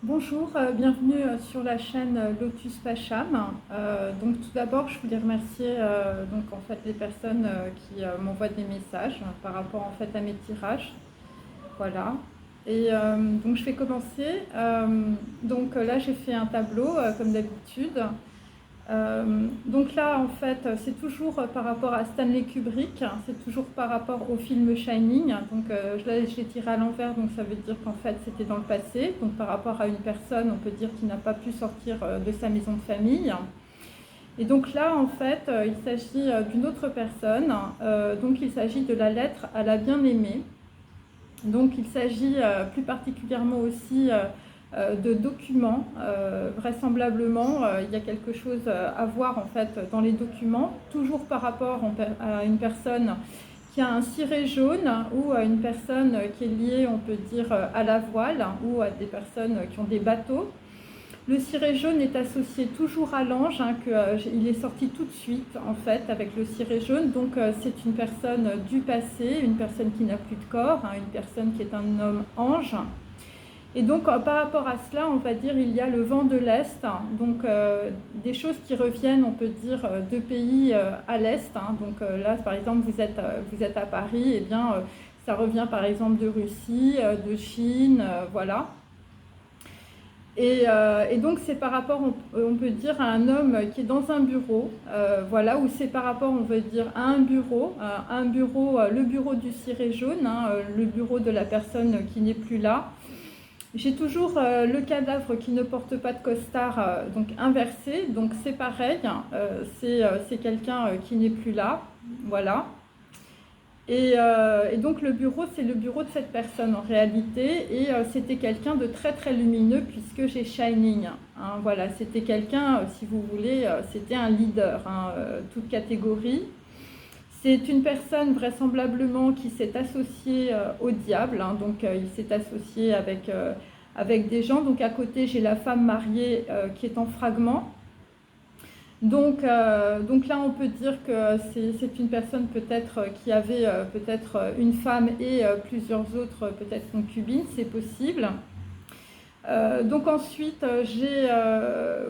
Bonjour, bienvenue sur la chaîne Lotus Pacham. Donc tout d'abord, je voulais remercier les personnes qui m'envoient des messages par rapport à mes tirages. Voilà. Et donc je vais commencer. Là, j'ai fait un tableau comme d'habitude. Donc là, c'est toujours par rapport à Stanley Kubrick, hein, c'est toujours par rapport au film Shining. Donc là, je l'ai tiré à l'envers, donc ça veut dire qu'en fait, c'était dans le passé. Donc par rapport à une personne, on peut dire qui n'a pas pu sortir de sa maison de famille. Et donc là, il s'agit d'une autre personne. Donc il s'agit de la lettre à la bien-aimée. Donc il s'agit plus particulièrement aussi de documents. Vraisemblablement, il y a quelque chose à voir dans les documents, toujours par rapport à une personne qui a un ciré jaune ou à une personne qui est liée, on peut dire, à la voile ou à des personnes qui ont des bateaux. Le ciré jaune est associé toujours à l'ange, il est sorti tout de suite avec le ciré jaune. Donc c'est une personne du passé, une personne qui n'a plus de corps, une personne qui est un homme ange. Et donc par rapport à cela, on va dire il y a le vent de l'Est, donc des choses qui reviennent, on peut dire, de pays à l'Est. Là, par exemple, vous êtes à Paris, et bien ça revient par exemple de Russie, de Chine, voilà. Et donc c'est par rapport, on peut dire, à un homme qui est dans un bureau, voilà, ou c'est par rapport, on veut dire, à un bureau, le bureau du ciré jaune, le bureau de la personne qui n'est plus là. J'ai toujours le cadavre qui ne porte pas de costard, donc inversé, donc c'est pareil, c'est quelqu'un qui n'est plus là, voilà. Et donc le bureau, c'est le bureau de cette personne en réalité, et c'était quelqu'un de très très lumineux puisque j'ai Shining. Voilà, c'était quelqu'un, si vous voulez, c'était un leader, toute catégorie. C'est une personne vraisemblablement qui s'est associée au diable, donc il s'est associé avec des gens. Donc à côté, j'ai la femme mariée qui est en fragment. Donc là, on peut dire que c'est une personne peut-être qui avait peut-être une femme et plusieurs autres peut-être concubines, c'est possible. Donc ensuite, j'ai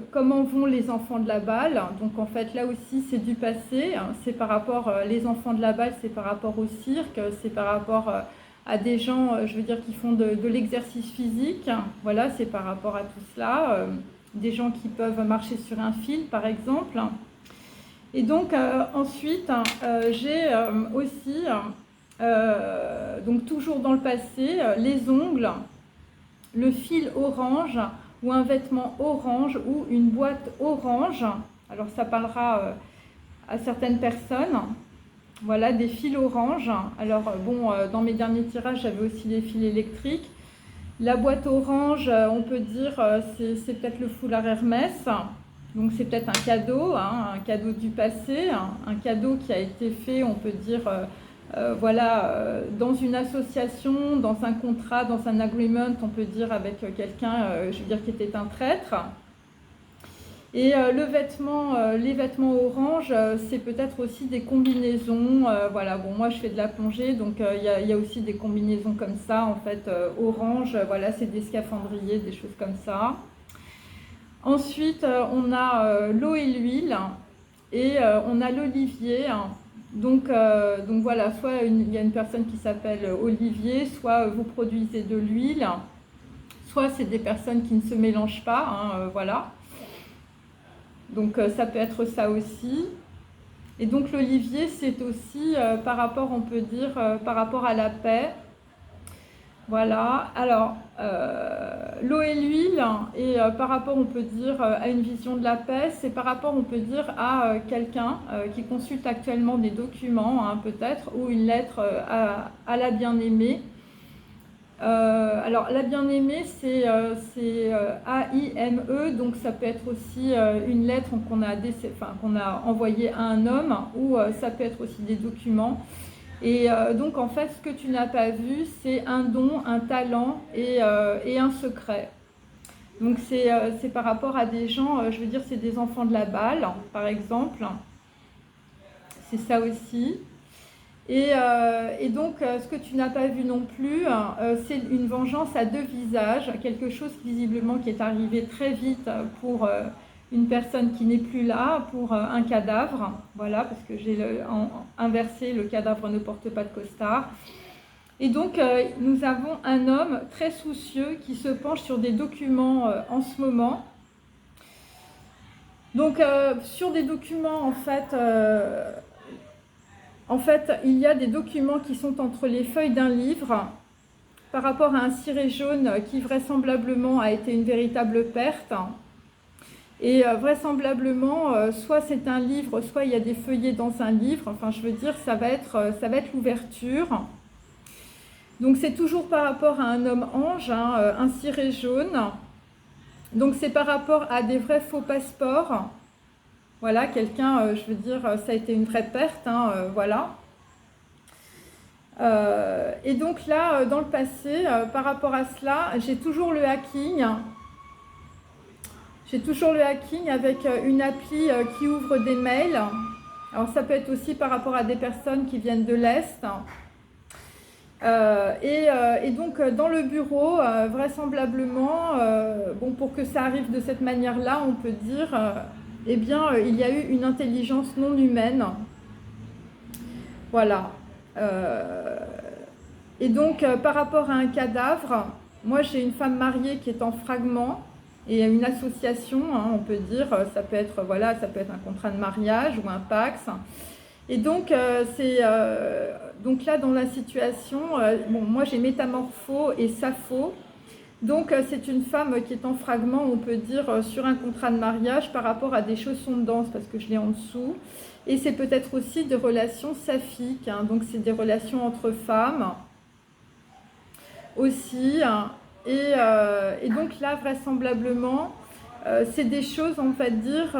comment vont les enfants de la balle. Donc en fait, là aussi, c'est du passé. C'est par rapport, les enfants de la balle, c'est par rapport au cirque, c'est par rapport à des gens, je veux dire, qui font de l'exercice physique. Voilà, c'est par rapport à tout cela. Des gens qui peuvent marcher sur un fil, par exemple. Et donc ensuite, j'ai aussi, donc toujours dans le passé, les ongles, le fil orange ou un vêtement orange ou une boîte orange. Alors ça parlera à certaines personnes. Voilà, des fils orange. Alors bon, dans mes derniers tirages, j'avais aussi des fils électriques. La boîte orange, on peut dire, c'est peut-être le foulard Hermès. Donc c'est peut-être un cadeau du passé, un cadeau qui a été fait, on peut dire, dans une association, dans un contrat, dans un agreement, on peut dire, avec quelqu'un, je veux dire, qui était un traître. Et les vêtements orange, c'est peut-être aussi des combinaisons. Voilà, bon, moi je fais de la plongée, donc il y a aussi des combinaisons comme ça, orange. Voilà, c'est des scaphandriers, des choses comme ça. Ensuite, on a l'eau et l'huile, et on a l'olivier. Donc voilà, soit il y a une personne qui s'appelle Olivier, soit vous produisez de l'huile, soit c'est des personnes qui ne se mélangent pas, voilà. Donc ça peut être ça aussi. Et donc l'olivier, c'est aussi par rapport, on peut dire, par rapport à la paix. Voilà, alors l'eau et l'huile, et par rapport, on peut dire, à une vision de la paix, c'est par rapport, on peut dire, à quelqu'un qui consulte actuellement des documents, peut-être, ou une lettre à la bien-aimée. Alors la bien-aimée, c'est A-I-M-E, donc ça peut être aussi une lettre qu'on a envoyée à un homme, ou ça peut être aussi des documents. Et donc en fait, ce que tu n'as pas vu, c'est un don, un talent et un secret. Donc c'est par rapport à des gens, je veux dire, c'est des enfants de la balle, par exemple. C'est ça aussi. Et donc, ce que tu n'as pas vu non plus, c'est une vengeance à deux visages, quelque chose visiblement qui est arrivé très vite pour une personne qui n'est plus là, pour un cadavre, voilà, parce que j'ai inversé, le cadavre ne porte pas de costard. Et donc, nous avons un homme très soucieux qui se penche sur des documents en ce moment. Donc, sur des documents, en fait, il y a des documents qui sont entre les feuilles d'un livre par rapport à un ciré jaune qui vraisemblablement a été une véritable perte. Et vraisemblablement, soit c'est un livre, soit il y a des feuillets dans un livre. Enfin, je veux dire, ça va être l'ouverture. Donc, c'est toujours par rapport à un homme ange, hein, un ciré jaune. Donc, c'est par rapport à des vrais faux passeports. Voilà, quelqu'un, je veux dire, ça a été une vraie perte, hein, voilà. Et donc là, dans le passé, par rapport à cela, j'ai toujours le hacking. J'ai toujours le hacking avec une appli qui ouvre des mails. Alors ça peut être aussi par rapport à des personnes qui viennent de l'Est. Et donc dans le bureau, vraisemblablement, bon, pour que ça arrive de cette manière-là, on peut dire... eh bien, il y a eu une intelligence non humaine. Voilà. Et donc, par rapport à un cadavre, moi j'ai une femme mariée qui est en fragment et une association, hein, on peut dire, ça peut être, voilà, ça peut être un contrat de mariage ou un pax. Et donc, donc là, dans la situation, bon, moi j'ai métamorpho et sapho. Donc, c'est une femme qui est en fragment, on peut dire, sur un contrat de mariage par rapport à des chaussons de danse, parce que je l'ai en dessous. Et c'est peut-être aussi des relations saphiques, hein, donc c'est des relations entre femmes aussi. Hein, et donc là, vraisemblablement, c'est des choses, on va dire,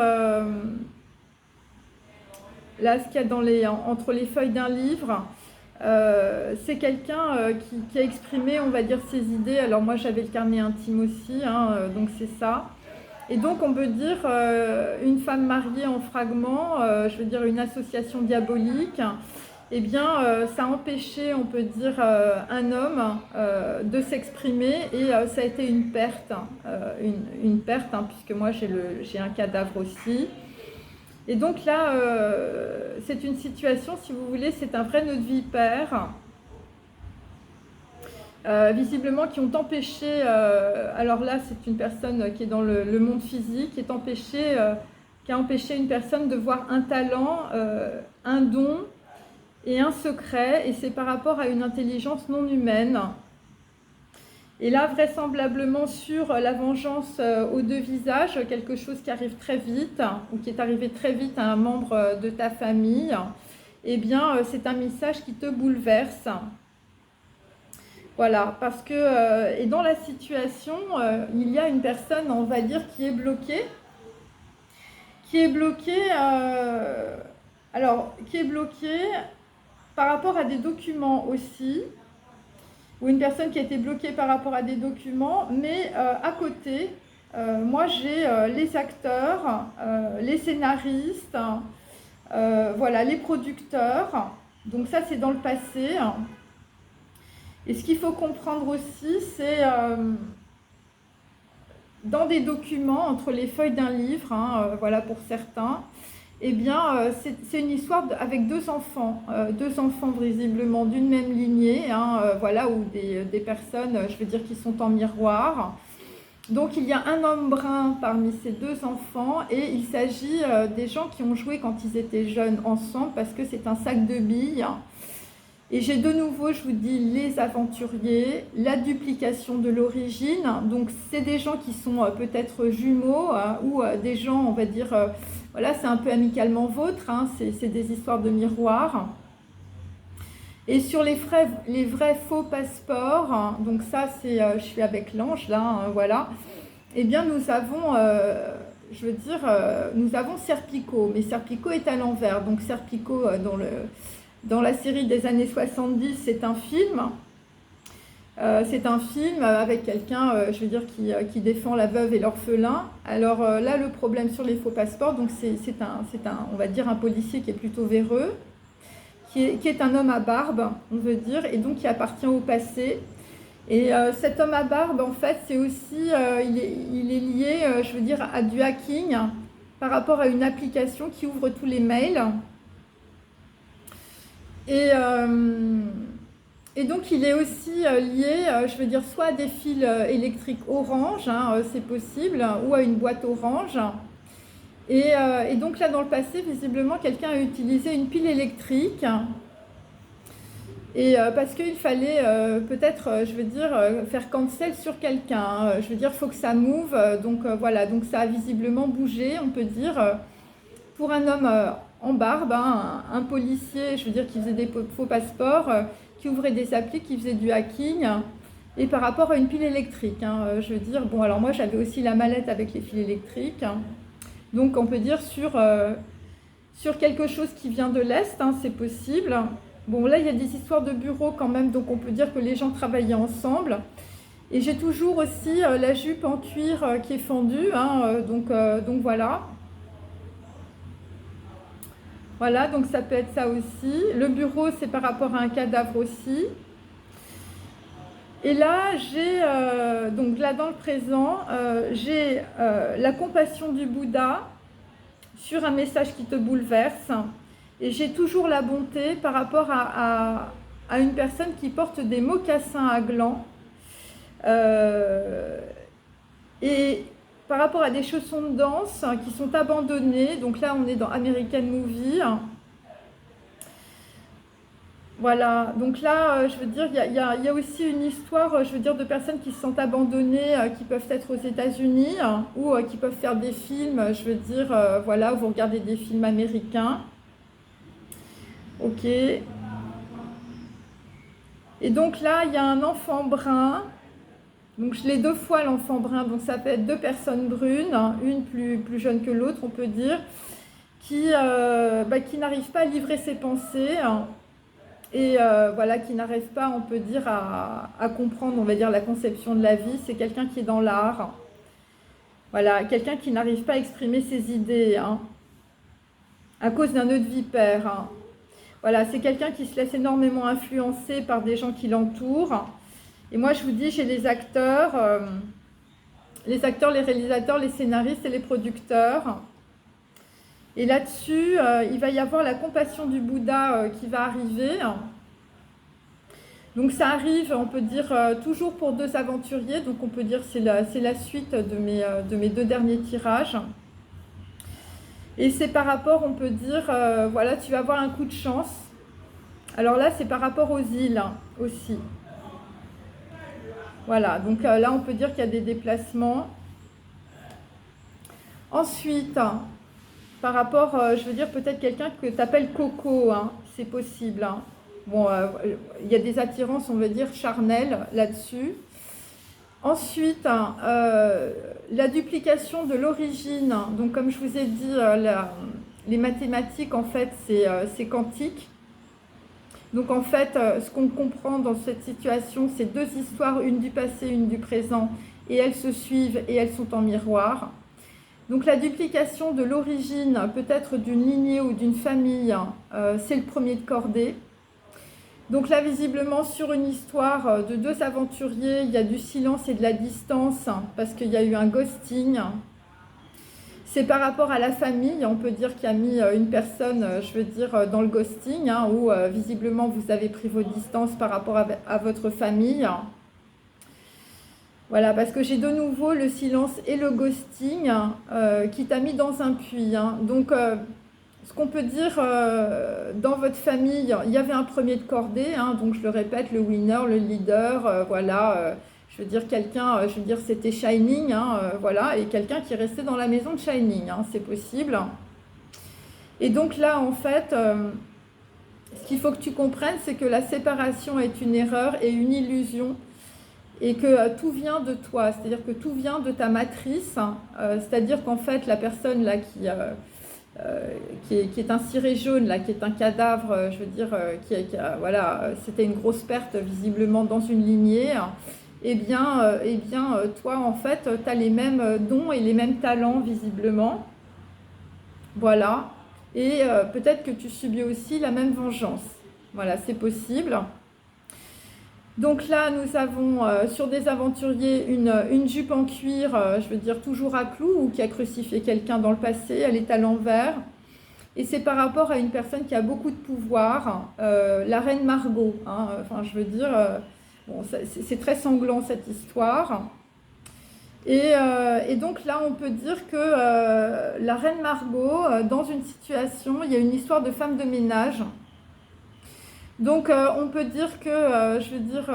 là, ce qu'il y a entre les feuilles d'un livre. C'est quelqu'un qui a exprimé, on va dire, ses idées. Alors moi j'avais le carnet intime aussi, hein, donc c'est ça. Et donc on peut dire une femme mariée en fragment, je veux dire une association diabolique, eh bien ça a empêché, on peut dire, un homme de s'exprimer et ça a été une perte, une perte, hein, puisque moi j'ai un cadavre aussi. Et donc là, c'est une situation, si vous voulez, c'est un vrai nœud de vipère, visiblement qui ont empêché, alors là c'est une personne qui est dans le monde physique, qui a empêché une personne de voir un talent, un don et un secret, et c'est par rapport à une intelligence non humaine. Et là, vraisemblablement sur la vengeance aux deux visages, quelque chose qui arrive très vite, ou qui est arrivé très vite à un membre de ta famille, eh bien, c'est un message qui te bouleverse. Voilà, parce que, et dans la situation, il y a une personne, on va dire, qui est bloquée, par rapport à des documents aussi, ou une personne qui a été bloquée par rapport à des documents, mais à côté, moi j'ai les acteurs, les scénaristes, voilà, les producteurs, donc ça c'est dans le passé. Et ce qu'il faut comprendre aussi, c'est dans des documents, entre les feuilles d'un livre, hein, voilà pour certains, eh bien, c'est une histoire avec deux enfants visiblement d'une même lignée, hein, voilà, ou des personnes, je veux dire, qui sont en miroir. Donc, il y a un homme brun parmi ces deux enfants et il s'agit des gens qui ont joué quand ils étaient jeunes ensemble parce que c'est un sac de billes. Et j'ai de nouveau, je vous dis, les aventuriers, la duplication de l'origine. Donc, c'est des gens qui sont peut-être jumeaux ou des gens, on va dire, voilà, c'est un peu amicalement vôtre, hein, c'est des histoires de miroirs. Et sur les vrais faux passeports, hein, donc ça, c'est, je suis avec l'ange, là, hein, voilà. Eh bien, nous avons, je veux dire, nous avons Serpico, mais Serpico est à l'envers. Donc, Serpico, dans la série des années 70, c'est un film. C'est un film avec quelqu'un, je veux dire, qui défend la veuve et l'orphelin. Alors là, le problème sur les faux passeports, donc c'est on va dire, un policier qui est plutôt véreux, qui est un homme à barbe, on veut dire, et donc qui appartient au passé. Et cet homme à barbe, en fait, c'est aussi, il est lié, je veux dire, à du hacking par rapport à une application qui ouvre tous les mails. Et, et donc, il est aussi lié, je veux dire, soit à des fils électriques orange, hein, c'est possible, ou à une boîte orange. Et donc là, dans le passé, visiblement, quelqu'un a utilisé une pile électrique. Et parce qu'il fallait peut-être, je veux dire, faire cancel sur quelqu'un. Hein. Je veux dire, il faut que ça move. Donc voilà, donc ça a visiblement bougé, on peut dire, pour un homme en barbe, hein, un policier, je veux dire, qui faisait des faux passeports, qui ouvrait des applis, qui faisait du hacking. Et par rapport à une pile électrique, hein, je veux dire, bon, alors moi j'avais aussi la mallette avec les fils électriques. Hein. Donc on peut dire sur quelque chose qui vient de l'Est, hein, c'est possible. Bon, là, il y a des histoires de bureau quand même, donc on peut dire que les gens travaillaient ensemble. Et j'ai toujours aussi la jupe en cuir qui est fendue, hein, donc voilà. Voilà, donc ça peut être ça aussi. Le bureau, c'est par rapport à un cadavre aussi. Et là, j'ai, donc là dans le présent, j'ai la compassion du Bouddha sur un message qui te bouleverse. Et j'ai toujours la bonté par rapport à une personne qui porte des mocassins à glands. Et par rapport à des chaussons de danse qui sont abandonnés. Donc là, on est dans American Movie. Voilà, donc là, je veux dire, il y a aussi une histoire, je veux dire, de personnes qui se sentent abandonnées, qui peuvent être aux États-Unis ou qui peuvent faire des films, je veux dire, voilà, vous regardez des films américains. Ok. Et donc là, il y a un enfant brun. Donc je l'ai deux fois l'enfant brun, donc ça peut être deux personnes brunes, hein, une plus jeune que l'autre, on peut dire, qui n'arrive pas à livrer ses pensées. Hein, et voilà, qui n'arrive pas, on peut dire, à comprendre, on va dire, la conception de la vie. C'est quelqu'un qui est dans l'art. Voilà, quelqu'un qui n'arrive pas à exprimer ses idées, hein, à cause d'un nœud de vipère. Hein. Voilà, c'est quelqu'un qui se laisse énormément influencer par des gens qui l'entourent. Et moi, je vous dis, j'ai les acteurs, les réalisateurs, les scénaristes et les producteurs. Et là-dessus, il va y avoir la compassion du Bouddha qui va arriver. Donc ça arrive, on peut dire, toujours pour deux aventuriers. Donc on peut dire c'est la suite de mes deux derniers tirages. Et c'est par rapport, on peut dire, voilà, tu vas avoir un coup de chance. Alors là, c'est par rapport aux îles aussi. Voilà, donc là, on peut dire qu'il y a des déplacements. Ensuite, par rapport, je veux dire, peut-être quelqu'un que tu appelles Coco, hein, c'est possible. Hein. Bon, il y a des attirances, on veut dire, charnelles là-dessus. Ensuite, la duplication de l'origine. Donc, comme je vous ai dit, les mathématiques, en fait, c'est quantique. Donc, en fait, ce qu'on comprend dans cette situation, c'est deux histoires, une du passé, une du présent, et elles se suivent et elles sont en miroir. Donc, la duplication de l'origine, peut-être d'une lignée ou d'une famille, c'est le premier de cordée. Donc là, visiblement, sur une histoire de deux aventuriers, il y a du silence et de la distance parce qu'il y a eu un ghosting. C'est par rapport à la famille, on peut dire qu'il y a mis une personne, je veux dire, dans le ghosting, hein, où visiblement vous avez pris vos distances par rapport à votre famille. Voilà, parce que j'ai de nouveau le silence et le ghosting qui t'a mis dans un puits. Hein. Donc, ce qu'on peut dire dans votre famille, il y avait un premier de cordée, hein, donc je le répète, le winner, le leader, voilà, je veux dire quelqu'un, je veux dire c'était Shining, hein, voilà, et quelqu'un qui restait dans la maison de Shining, hein, c'est possible. Et donc là, en fait, ce qu'il faut que tu comprennes, c'est que la séparation est une erreur et une illusion, et que tout vient de toi, c'est-à-dire que tout vient de ta matrice, hein, c'est-à-dire qu'en fait, la personne là qui est un ciré jaune, là, qui est un cadavre, je veux dire, voilà, c'était une grosse perte visiblement dans une lignée, eh bien, toi, en fait, tu as les mêmes dons et les mêmes talents visiblement, voilà, et peut-être que tu subis aussi la même vengeance. Voilà, c'est possible. Donc là, nous avons sur des aventuriers une jupe en cuir, je veux dire toujours à clous, ou qui a crucifié quelqu'un dans le passé, elle est à l'envers. Et c'est par rapport à une personne qui a beaucoup de pouvoir, la reine Margot. Hein, enfin, je veux dire, bon, c'est très sanglant cette histoire. Et donc là, on peut dire que la reine Margot, dans une situation, il y a une histoire de femme de ménage. Donc on peut dire que, je veux dire,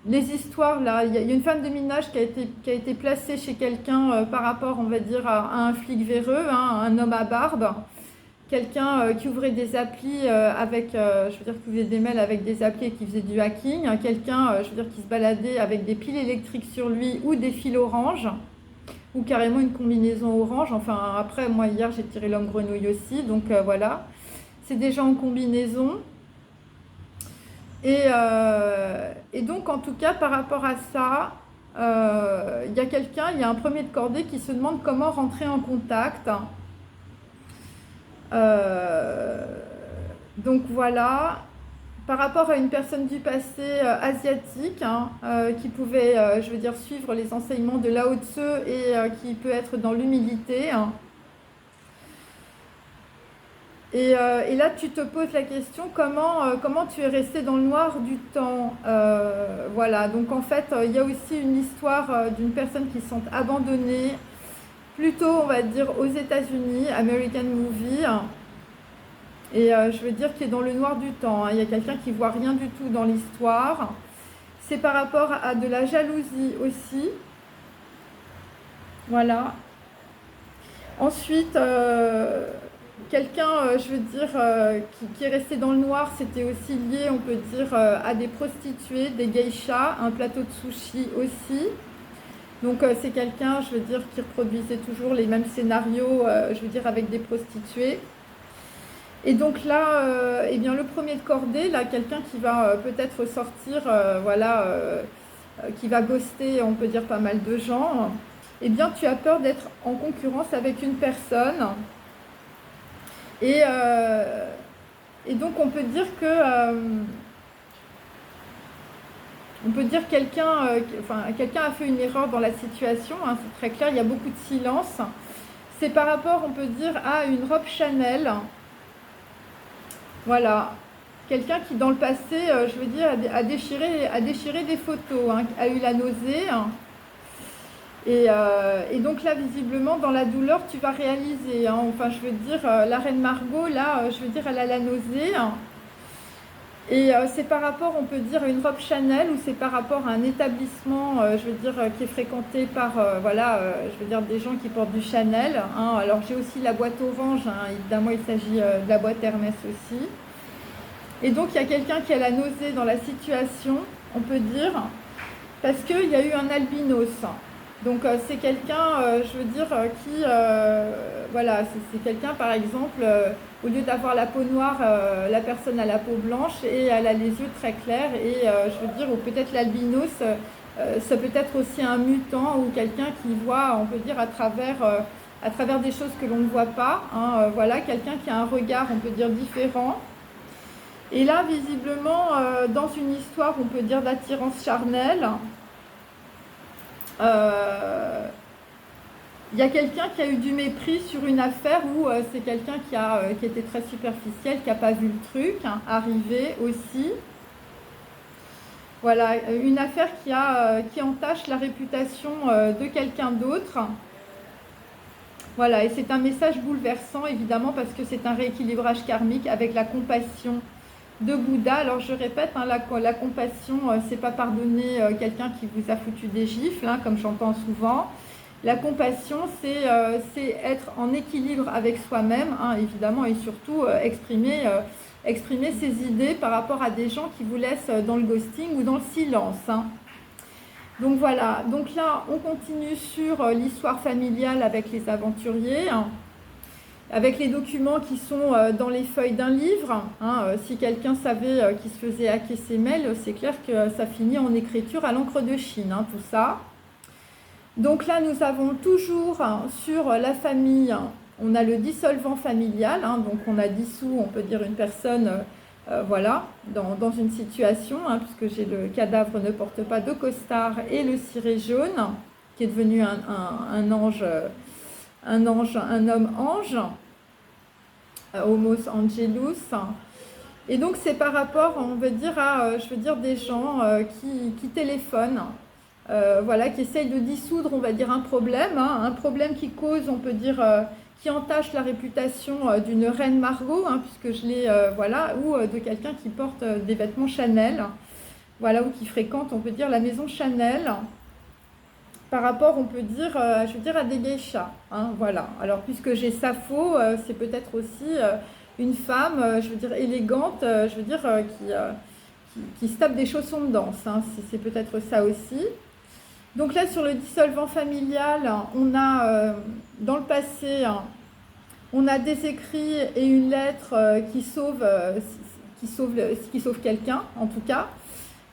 les histoires là, il y a une femme de ménage qui a été placée chez quelqu'un par rapport, on va dire, à un flic véreux, hein, un homme à barbe. Quelqu'un qui ouvrait des applis avec, je veux dire, qui faisait des mails avec des applis et qui faisait du hacking. Quelqu'un, je veux dire, qui se baladait avec des piles électriques sur lui ou des fils orange, ou carrément une combinaison orange. Enfin, après, moi, hier, j'ai tiré l'homme grenouille aussi, donc voilà. C'est des gens en combinaison. Et donc, en tout cas, par rapport à ça, il y a quelqu'un, il y a un premier de cordée qui se demande comment rentrer en contact. Donc voilà, par rapport à une personne du passé asiatique, hein, qui pouvait, je veux dire, suivre les enseignements de Lao Tzu et qui peut être dans l'humilité. Hein. Et là, tu te poses la question, comment tu es resté dans le noir du temps. Voilà, donc en fait, il y a aussi une histoire d'une personne qui se sent abandonnée, plutôt, on va dire, aux États-Unis, American Movie. Et je veux dire qui est dans le noir du temps. Hein. Il y a quelqu'un qui voit rien du tout dans l'histoire. C'est par rapport à de la jalousie aussi. Voilà. Ensuite, quelqu'un, je veux dire, qui est resté dans le noir, c'était aussi lié, on peut dire, à des prostituées, des geishas, un plateau de sushi aussi. Donc c'est quelqu'un, je veux dire, qui reproduisait toujours les mêmes scénarios, je veux dire, avec des prostituées. Et donc là, eh bien, le premier de cordée, là, quelqu'un qui va peut-être sortir, voilà, qui va ghoster, on peut dire, pas mal de gens, eh bien, tu as peur d'être en concurrence avec une personne. Et donc, on peut dire que... on peut dire quelqu'un a fait une erreur dans la situation, hein, c'est très clair, il y a beaucoup de silence. C'est par rapport, on peut dire, à une robe Chanel. Voilà, quelqu'un qui dans le passé, je veux dire, a déchiré des photos, hein, a eu la nausée. Hein. Et donc là, visiblement, dans la douleur, tu vas réaliser. Hein, enfin, je veux dire, la reine Margot, là, je veux dire, elle a la nausée. Hein. Et c'est par rapport, on peut dire, à une robe Chanel ou c'est par rapport à un établissement, je veux dire, qui est fréquenté par, voilà, je veux dire, des gens qui portent du Chanel. Hein. Alors j'ai aussi la boîte orange, hein. Évidemment, il s'agit de la boîte Hermès aussi. Et donc il y a quelqu'un qui a la nausée dans la situation, on peut dire, parce qu'il y a eu un albinos. Donc c'est quelqu'un, je veux dire, qui, voilà, c'est quelqu'un par exemple, au lieu d'avoir la peau noire, la personne a la peau blanche et elle a les yeux très clairs et je veux dire, ou peut-être l'albinos, ça peut être aussi un mutant ou quelqu'un qui voit, on peut dire, à travers des choses que l'on ne voit pas. Hein, voilà, quelqu'un qui a un regard, on peut dire, différent. Et là, visiblement, dans une histoire, on peut dire, d'attirance charnelle, il y a quelqu'un qui a eu du mépris sur une affaire où c'est quelqu'un qui était très superficiel, qui n'a pas vu le truc, hein, arriver aussi. Voilà, une affaire qui entache la réputation de quelqu'un d'autre. Voilà, et c'est un message bouleversant, évidemment, parce que c'est un rééquilibrage karmique avec la compassion de Bouddha. Alors je répète, hein, la compassion, c'est pas pardonner quelqu'un qui vous a foutu des gifles, hein, comme j'entends souvent. La compassion, c'est être en équilibre avec soi-même, hein, évidemment, et surtout exprimer ses idées par rapport à des gens qui vous laissent dans le ghosting ou dans le silence. Hein. Donc voilà, donc là, on continue sur l'histoire familiale avec les aventuriers. Hein. Avec les documents qui sont dans les feuilles d'un livre. Hein, si quelqu'un savait qu'il se faisait hacker ses mails, c'est clair que ça finit en écriture à l'encre de Chine, hein, tout ça. Donc là, nous avons toujours sur la famille, on a le dissolvant familial, hein, donc on a dissous, on peut dire, une personne voilà, dans une situation, hein, puisque j'ai le cadavre ne porte pas de costard et le ciré jaune, qui est devenu un ange, un homme ange, Homos Angelus. Et donc c'est par rapport, on veut dire, à, je veux dire, des gens qui téléphonent, voilà, qui essayent de dissoudre, on va dire, un problème, hein, un problème qui cause, on peut dire, qui entache la réputation d'une reine Margot, hein, puisque je l'ai, voilà, ou de quelqu'un qui porte des vêtements Chanel, voilà, ou qui fréquente, on peut dire, la maison Chanel, par rapport, on peut dire, je veux dire, à des geishas, hein, voilà. Alors, puisque j'ai Sappho, c'est peut-être aussi une femme, je veux dire, élégante, je veux dire, qui se tape des chaussons de danse, hein, c'est peut-être ça aussi. Donc là, sur le dissolvant familial, on a, dans le passé, on a des écrits et une lettre qui sauve quelqu'un, en tout cas.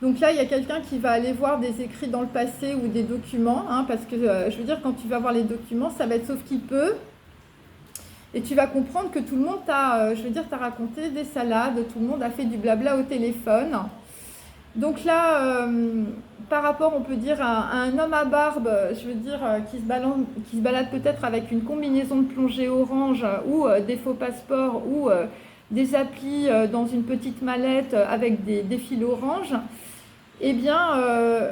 Donc là, il y a quelqu'un qui va aller voir des écrits dans le passé ou des documents, hein, parce que, je veux dire, quand tu vas voir les documents, ça va être sauf qui peut. Et tu vas comprendre que tout le monde t'a, je veux dire, t'a raconté des salades, tout le monde a fait du blabla au téléphone. Donc là, par rapport, on peut dire, à un homme à barbe, je veux dire, qui se balade peut-être avec une combinaison de plongée orange ou des faux passeports ou des applis dans une petite mallette avec des fils orange, eh bien,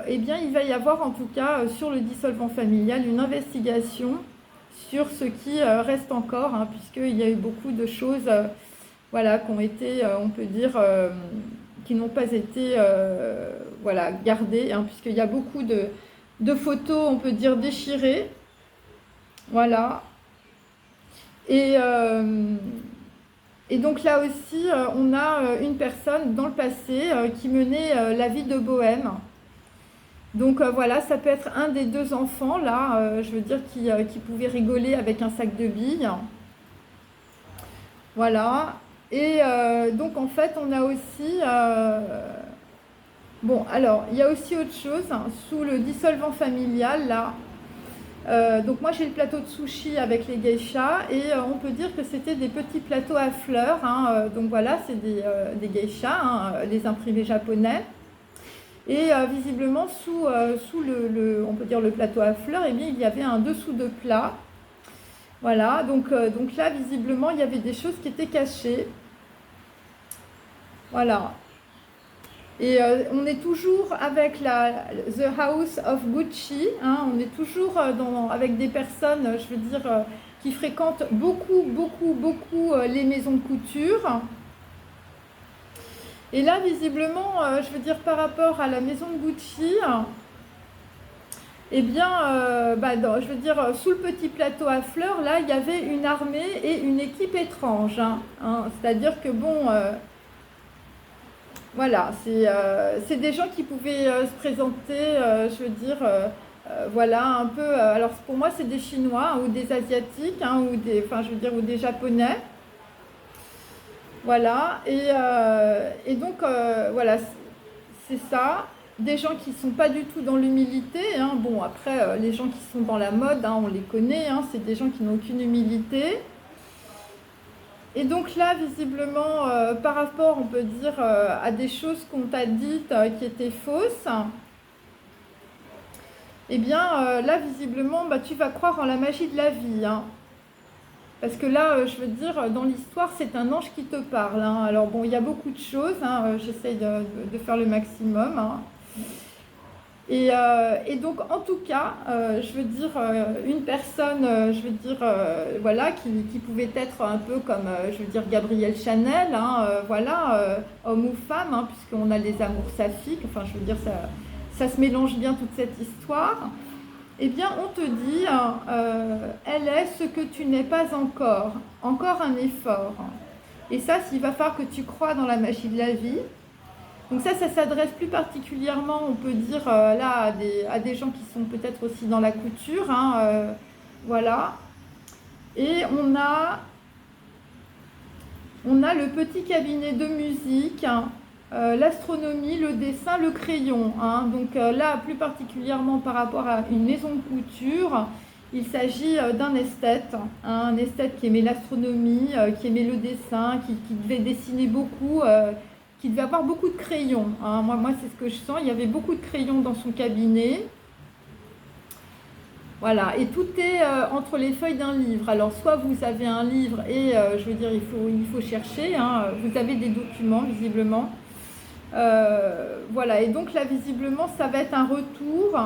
il va y avoir en tout cas sur le dissolvant familial une investigation sur ce qui reste encore, hein, puisqu'il y a eu beaucoup de choses voilà, qui ont été, on peut dire, qui n'ont pas été voilà, gardées, hein, puisqu'il y a beaucoup de photos, on peut dire, déchirées. Voilà. Et donc là aussi, on a une personne dans le passé qui menait la vie de bohème. Donc voilà, ça peut être un des deux enfants, là, je veux dire, qui pouvait rigoler avec un sac de billes. Voilà. Et donc en fait, on a aussi... bon, alors, il y a aussi autre chose, hein, sous le dissolvant familial, là. Donc moi j'ai le plateau de sushi avec les geishas et on peut dire que c'était des petits plateaux à fleurs, hein, donc voilà, c'est des geishas, hein, les imprimés japonais. Et visiblement sous on peut dire le plateau à fleurs, eh bien, il y avait un dessous de plat. Voilà, donc là visiblement il y avait des choses qui étaient cachées. Voilà. Et on est toujours avec The House of Gucci, hein, on est toujours avec des personnes, je veux dire, qui fréquentent beaucoup les maisons de couture. Et là, visiblement, je veux dire, par rapport à la maison de Gucci, eh bien, je veux dire, sous le petit plateau à fleurs, là, il y avait une armée et une équipe étrange, hein, c'est-à-dire que, bon... voilà, c'est des gens qui pouvaient se présenter, je veux dire, voilà, un peu. Alors pour moi, c'est des Chinois, hein, ou des Asiatiques, hein, enfin, je veux dire, ou des Japonais. Voilà, et donc, voilà, c'est ça. Des gens qui ne sont pas du tout dans l'humilité, hein. Bon, après, les gens qui sont dans la mode, hein, on les connaît, hein, c'est des gens qui n'ont aucune humilité. Et donc là, visiblement, par rapport, on peut dire, à des choses qu'on t'a dites qui étaient fausses, eh bien, là, visiblement, tu vas croire en la magie de la vie, hein. Parce que là, je veux dire, dans l'histoire, c'est un ange qui te parle, hein. Alors bon, il y a beaucoup de choses, hein, j'essaye de faire le maximum, hein. Et donc, en tout cas, je veux dire, une personne, je veux dire, voilà, qui pouvait être un peu comme, je veux dire, Gabrielle Chanel, hein, voilà, homme ou femme, hein, puisqu'on a les amours saphiques, enfin, je veux dire, ça se mélange bien toute cette histoire. Eh bien, on te dit, elle est ce que tu n'es pas encore, encore un effort. Et ça, il va falloir que tu crois dans la magie de la vie. Donc ça s'adresse plus particulièrement, on peut dire, là, à des gens qui sont peut-être aussi dans la couture, hein, voilà. Et on a le petit cabinet de musique, hein, l'astronomie, le dessin, le crayon, hein. Donc là, plus particulièrement par rapport à une maison de couture, Il s'agit d'un esthète, hein, un esthète qui aimait l'astronomie, qui aimait le dessin, qui devait dessiner beaucoup, qui devait avoir beaucoup de crayons, hein. Moi c'est ce que je sens, il y avait beaucoup de crayons dans son cabinet. Voilà, et tout est entre les feuilles d'un livre. Alors, soit vous avez un livre et, je veux dire, il faut chercher, hein, vous avez des documents, visiblement. Voilà, et donc là, visiblement, ça va être un retour.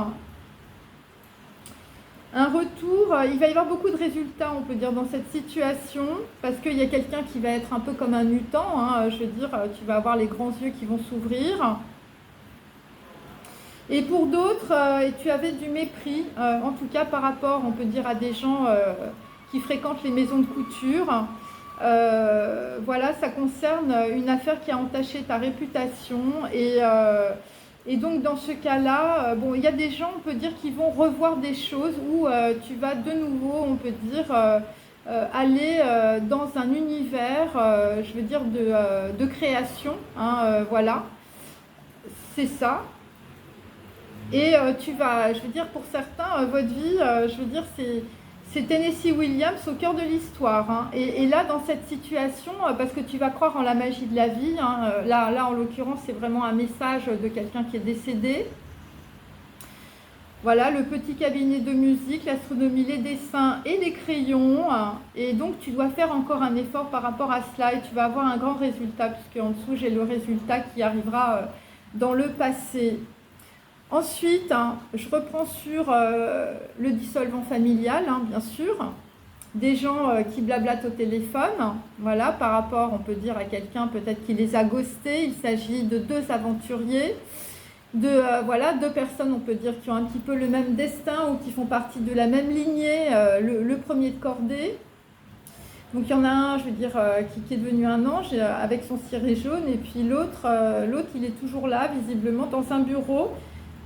Un retour, il va y avoir beaucoup de résultats, on peut dire, dans cette situation, parce qu'il y a quelqu'un qui va être un peu comme un mutant, hein, je veux dire, tu vas avoir les grands yeux qui vont s'ouvrir. Et pour d'autres, tu avais du mépris, en tout cas par rapport, on peut dire, à des gens qui fréquentent les maisons de couture. Voilà, ça concerne une affaire qui a entaché ta réputation. Et donc, dans ce cas-là, bon, il y a des gens, on peut dire, qui vont revoir des choses où tu vas de nouveau, on peut dire, aller dans un univers, je veux dire, de création. Hein, voilà, c'est ça. Et tu vas, je veux dire, pour certains, votre vie, je veux dire, c'est Tennessee Williams au cœur de l'histoire, hein. Et là, dans cette situation, parce que tu vas croire en la magie de la vie, hein, là, en l'occurrence, c'est vraiment un message de quelqu'un qui est décédé. Voilà, le petit cabinet de musique, l'astronomie, les dessins et les crayons. Hein. Et donc, tu dois faire encore un effort par rapport à cela et tu vas avoir un grand résultat, puisque en dessous, j'ai le résultat qui arrivera dans le passé. Ensuite, hein, je reprends sur le dissolvant familial, hein, bien sûr. Des gens qui blablatent au téléphone, voilà, par rapport, on peut dire, à quelqu'un peut-être qui les a ghostés. Il s'agit de deux aventuriers, voilà, deux personnes, on peut dire, qui ont un petit peu le même destin ou qui font partie de la même lignée, le premier de cordée. Donc il y en a un, je veux dire, qui est devenu un ange avec son ciré jaune, et puis l'autre, il est toujours là, visiblement, dans un bureau.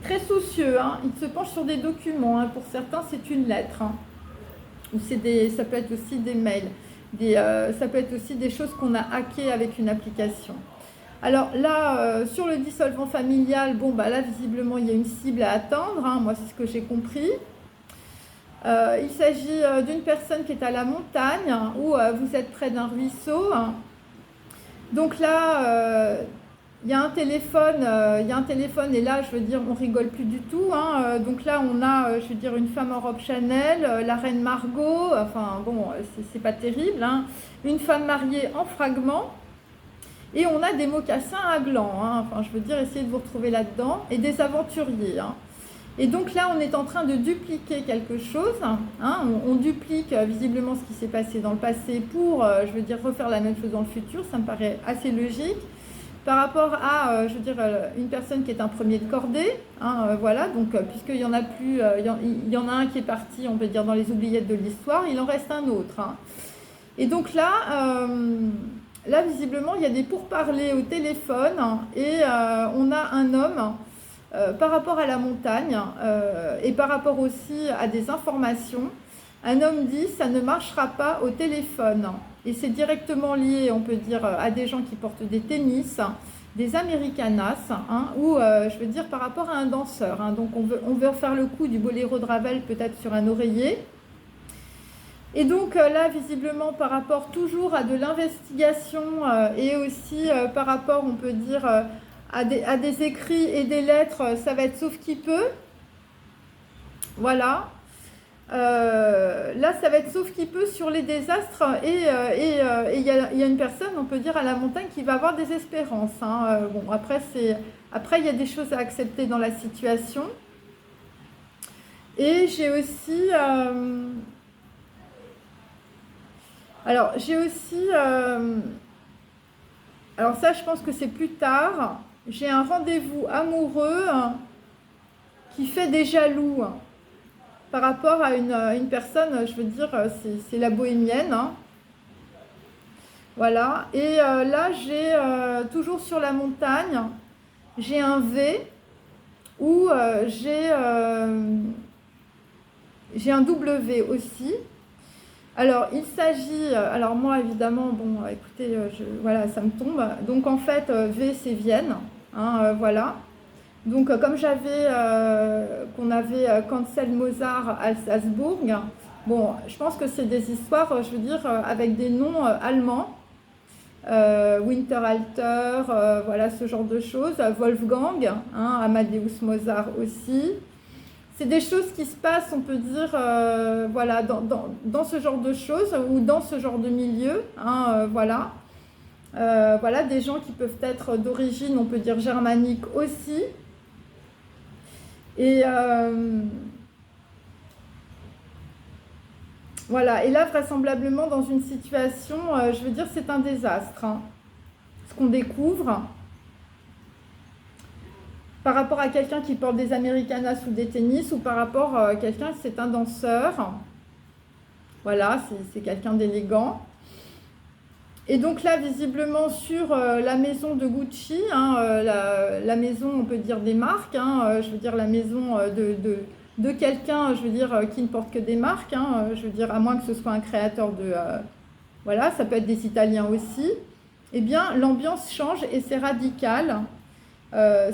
Très soucieux, hein. Il se penche sur des documents, hein. Pour certains, c'est une lettre, hein. Ou ça peut être aussi des mails. Ça peut être aussi des choses qu'on a hackées avec une application. Alors là, sur le dissolvant familial, bon, bah là, visiblement, il y a une cible à atteindre, hein. Moi, c'est ce que j'ai compris. Il s'agit d'une personne qui est à la montagne, hein, où vous êtes près d'un ruisseau, hein. Donc là... il y a un téléphone, et là, je veux dire, on rigole plus du tout, hein. Donc là, on a, je veux dire, une femme en robe Chanel, la reine Margot, enfin bon, c'est pas terrible, hein. Une femme mariée en fragments, et on a des mocassins à gland, hein. Enfin, je veux dire, essayez de vous retrouver là-dedans, et des aventuriers, hein. Et donc là, on est en train de dupliquer quelque chose, hein. On duplique visiblement ce qui s'est passé dans le passé pour, je veux dire, refaire la même chose dans le futur. Ça me paraît assez logique. Par rapport à, je veux dire, une personne qui est un premier de cordée, hein, voilà, donc puisqu'il y en a plus, il y en a un qui est parti, on peut dire, dans les oubliettes de l'histoire, il en reste un autre, hein. Et donc là, visiblement, il y a des pourparlers au téléphone, hein, et on a un homme par rapport à la montagne et par rapport aussi à des informations. Un homme dit « ça ne marchera pas au téléphone ». Et c'est directement lié, on peut dire, à des gens qui portent des tennis, des americanas, hein, ou je veux dire par rapport à un danseur, hein. Donc on veut faire le coup du boléro de Ravel peut-être sur un oreiller. Et donc là, visiblement, par rapport toujours à de l'investigation et aussi par rapport, on peut dire, à des écrits et des lettres, ça va être sauf qui peut. Voilà. Là, ça va être sauf qui peut sur les désastres et il y a une personne, on peut dire, à la montagne qui va avoir des espérances, hein. Bon, après, il y a des choses à accepter dans la situation. Et j'ai aussi... alors, j'ai aussi... alors ça, je pense que c'est plus tard. J'ai un rendez-vous amoureux qui fait des jaloux, hein, par rapport à une personne, je veux dire, c'est la bohémienne, hein. Voilà. Et là, j'ai toujours sur la montagne, j'ai un V où j'ai un W aussi. Alors, il s'agit, alors moi évidemment, bon, écoutez, voilà, ça me tombe. Donc en fait, V c'est Vienne, hein, voilà. Donc, comme qu'on avait cancel Mozart à Salzbourg, bon, je pense que c'est des histoires, je veux dire, avec des noms allemands. Winterhalter, voilà ce genre de choses. Wolfgang, hein, Amadeus Mozart aussi. C'est des choses qui se passent, on peut dire, voilà, dans ce genre de choses ou dans ce genre de milieu, hein, voilà. Voilà, des gens qui peuvent être d'origine, on peut dire, germanique aussi. Et voilà, et là, vraisemblablement, dans une situation, je veux dire, c'est un désastre, hein, ce qu'on découvre. Par rapport à quelqu'un qui porte des Americanas ou des tennis, ou par rapport à quelqu'un qui c'est un danseur. Voilà, c'est quelqu'un d'élégant. Et donc là, visiblement, sur la maison de Gucci, hein, la maison, on peut dire des marques, hein, je veux dire la maison de quelqu'un, je veux dire, qui ne porte que des marques, hein, je veux dire, à moins que ce soit un créateur de... voilà, ça peut être des Italiens aussi. Eh bien, l'ambiance change et c'est radical.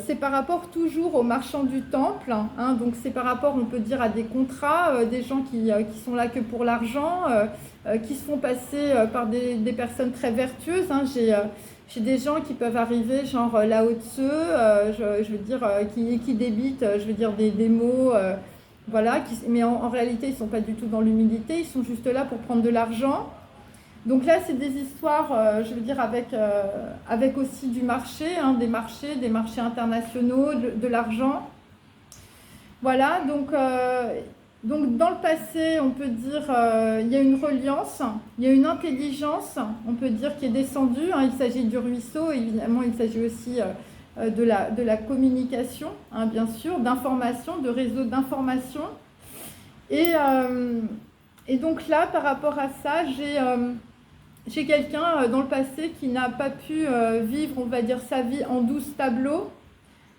C'est par rapport toujours aux marchands du temple, hein, donc c'est par rapport, on peut dire, à des contrats, des gens qui sont là que pour l'argent, qui se font passer par des personnes très vertueuses, hein. J'ai des gens qui peuvent arriver, genre Lao Tse, je veux dire, qui débitent, je veux dire, des mots, voilà, mais en réalité, ils ne sont pas du tout dans l'humilité, ils sont juste là pour prendre de l'argent. Donc là, c'est des histoires, je veux dire, avec aussi du marché, hein, des marchés internationaux, de l'argent. Voilà, donc dans le passé, on peut dire, il y a une reliance, il y a une intelligence, on peut dire, qui est descendue, hein. Il s'agit du ruisseau, évidemment, il s'agit aussi de la communication, hein, bien sûr, d'information, de réseaux d'information. Et donc là, par rapport à ça, j'ai quelqu'un dans le passé qui n'a pas pu vivre, on va dire, sa vie en 12 tableaux.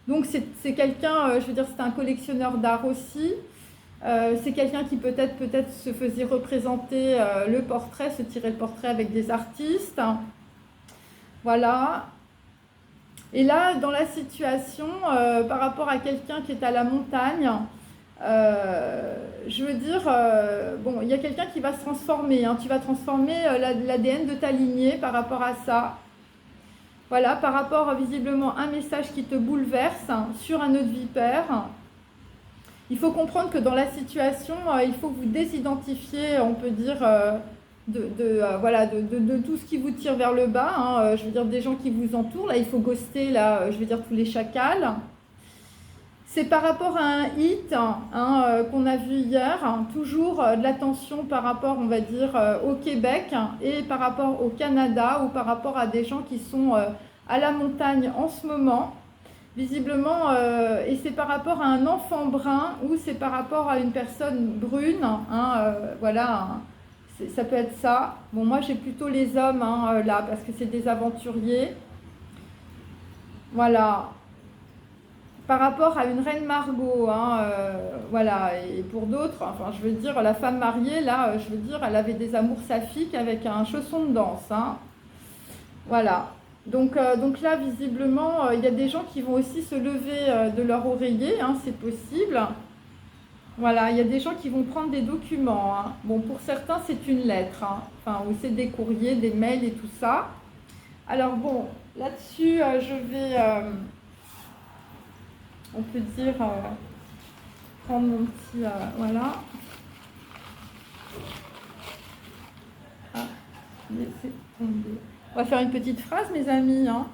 Donc c'est quelqu'un, je veux dire, c'est un collectionneur d'art aussi. C'est quelqu'un qui peut-être se faisait représenter le portrait, se tirer le portrait avec des artistes. Voilà. Et là, dans la situation, par rapport à quelqu'un qui est à la montagne, je veux dire, bon, il y a quelqu'un qui va se transformer, hein. Tu vas transformer l'ADN de ta lignée par rapport à ça. Voilà, par rapport visiblement à un message qui te bouleverse, hein, sur un nœud de vipère. Il faut comprendre que dans la situation, il faut que vous désidentifiez, on peut dire, voilà, de tout ce qui vous tire vers le bas, hein. Je veux dire, des gens qui vous entourent. Là, il faut ghoster, là, je veux dire, tous les chacals. C'est par rapport à un hit, hein, qu'on a vu hier, hein, toujours de l'attention par rapport, on va dire, au Québec, hein, et par rapport au Canada ou par rapport à des gens qui sont à la montagne en ce moment, visiblement, et c'est par rapport à un enfant brun ou c'est par rapport à une personne brune, hein, voilà, ça peut être ça. Bon, moi j'ai plutôt les hommes, hein, là, parce que c'est des aventuriers. Voilà. Par rapport à une reine Margot, hein, voilà, et pour d'autres, enfin, je veux dire, la femme mariée, là, je veux dire, elle avait des amours saphiques avec un chausson de danse, hein. Voilà. Donc là, visiblement, il y a des gens qui vont aussi se lever de leur oreiller, hein, c'est possible. Voilà, il y a des gens qui vont prendre des documents, hein. Bon, pour certains, c'est une lettre, hein, enfin, ou c'est des courriers, des mails et tout ça. Alors bon, là-dessus, je vais... on peut dire, prendre mon petit, voilà. Ah, laissez tomber. On va faire une petite phrase, mes amis, hein.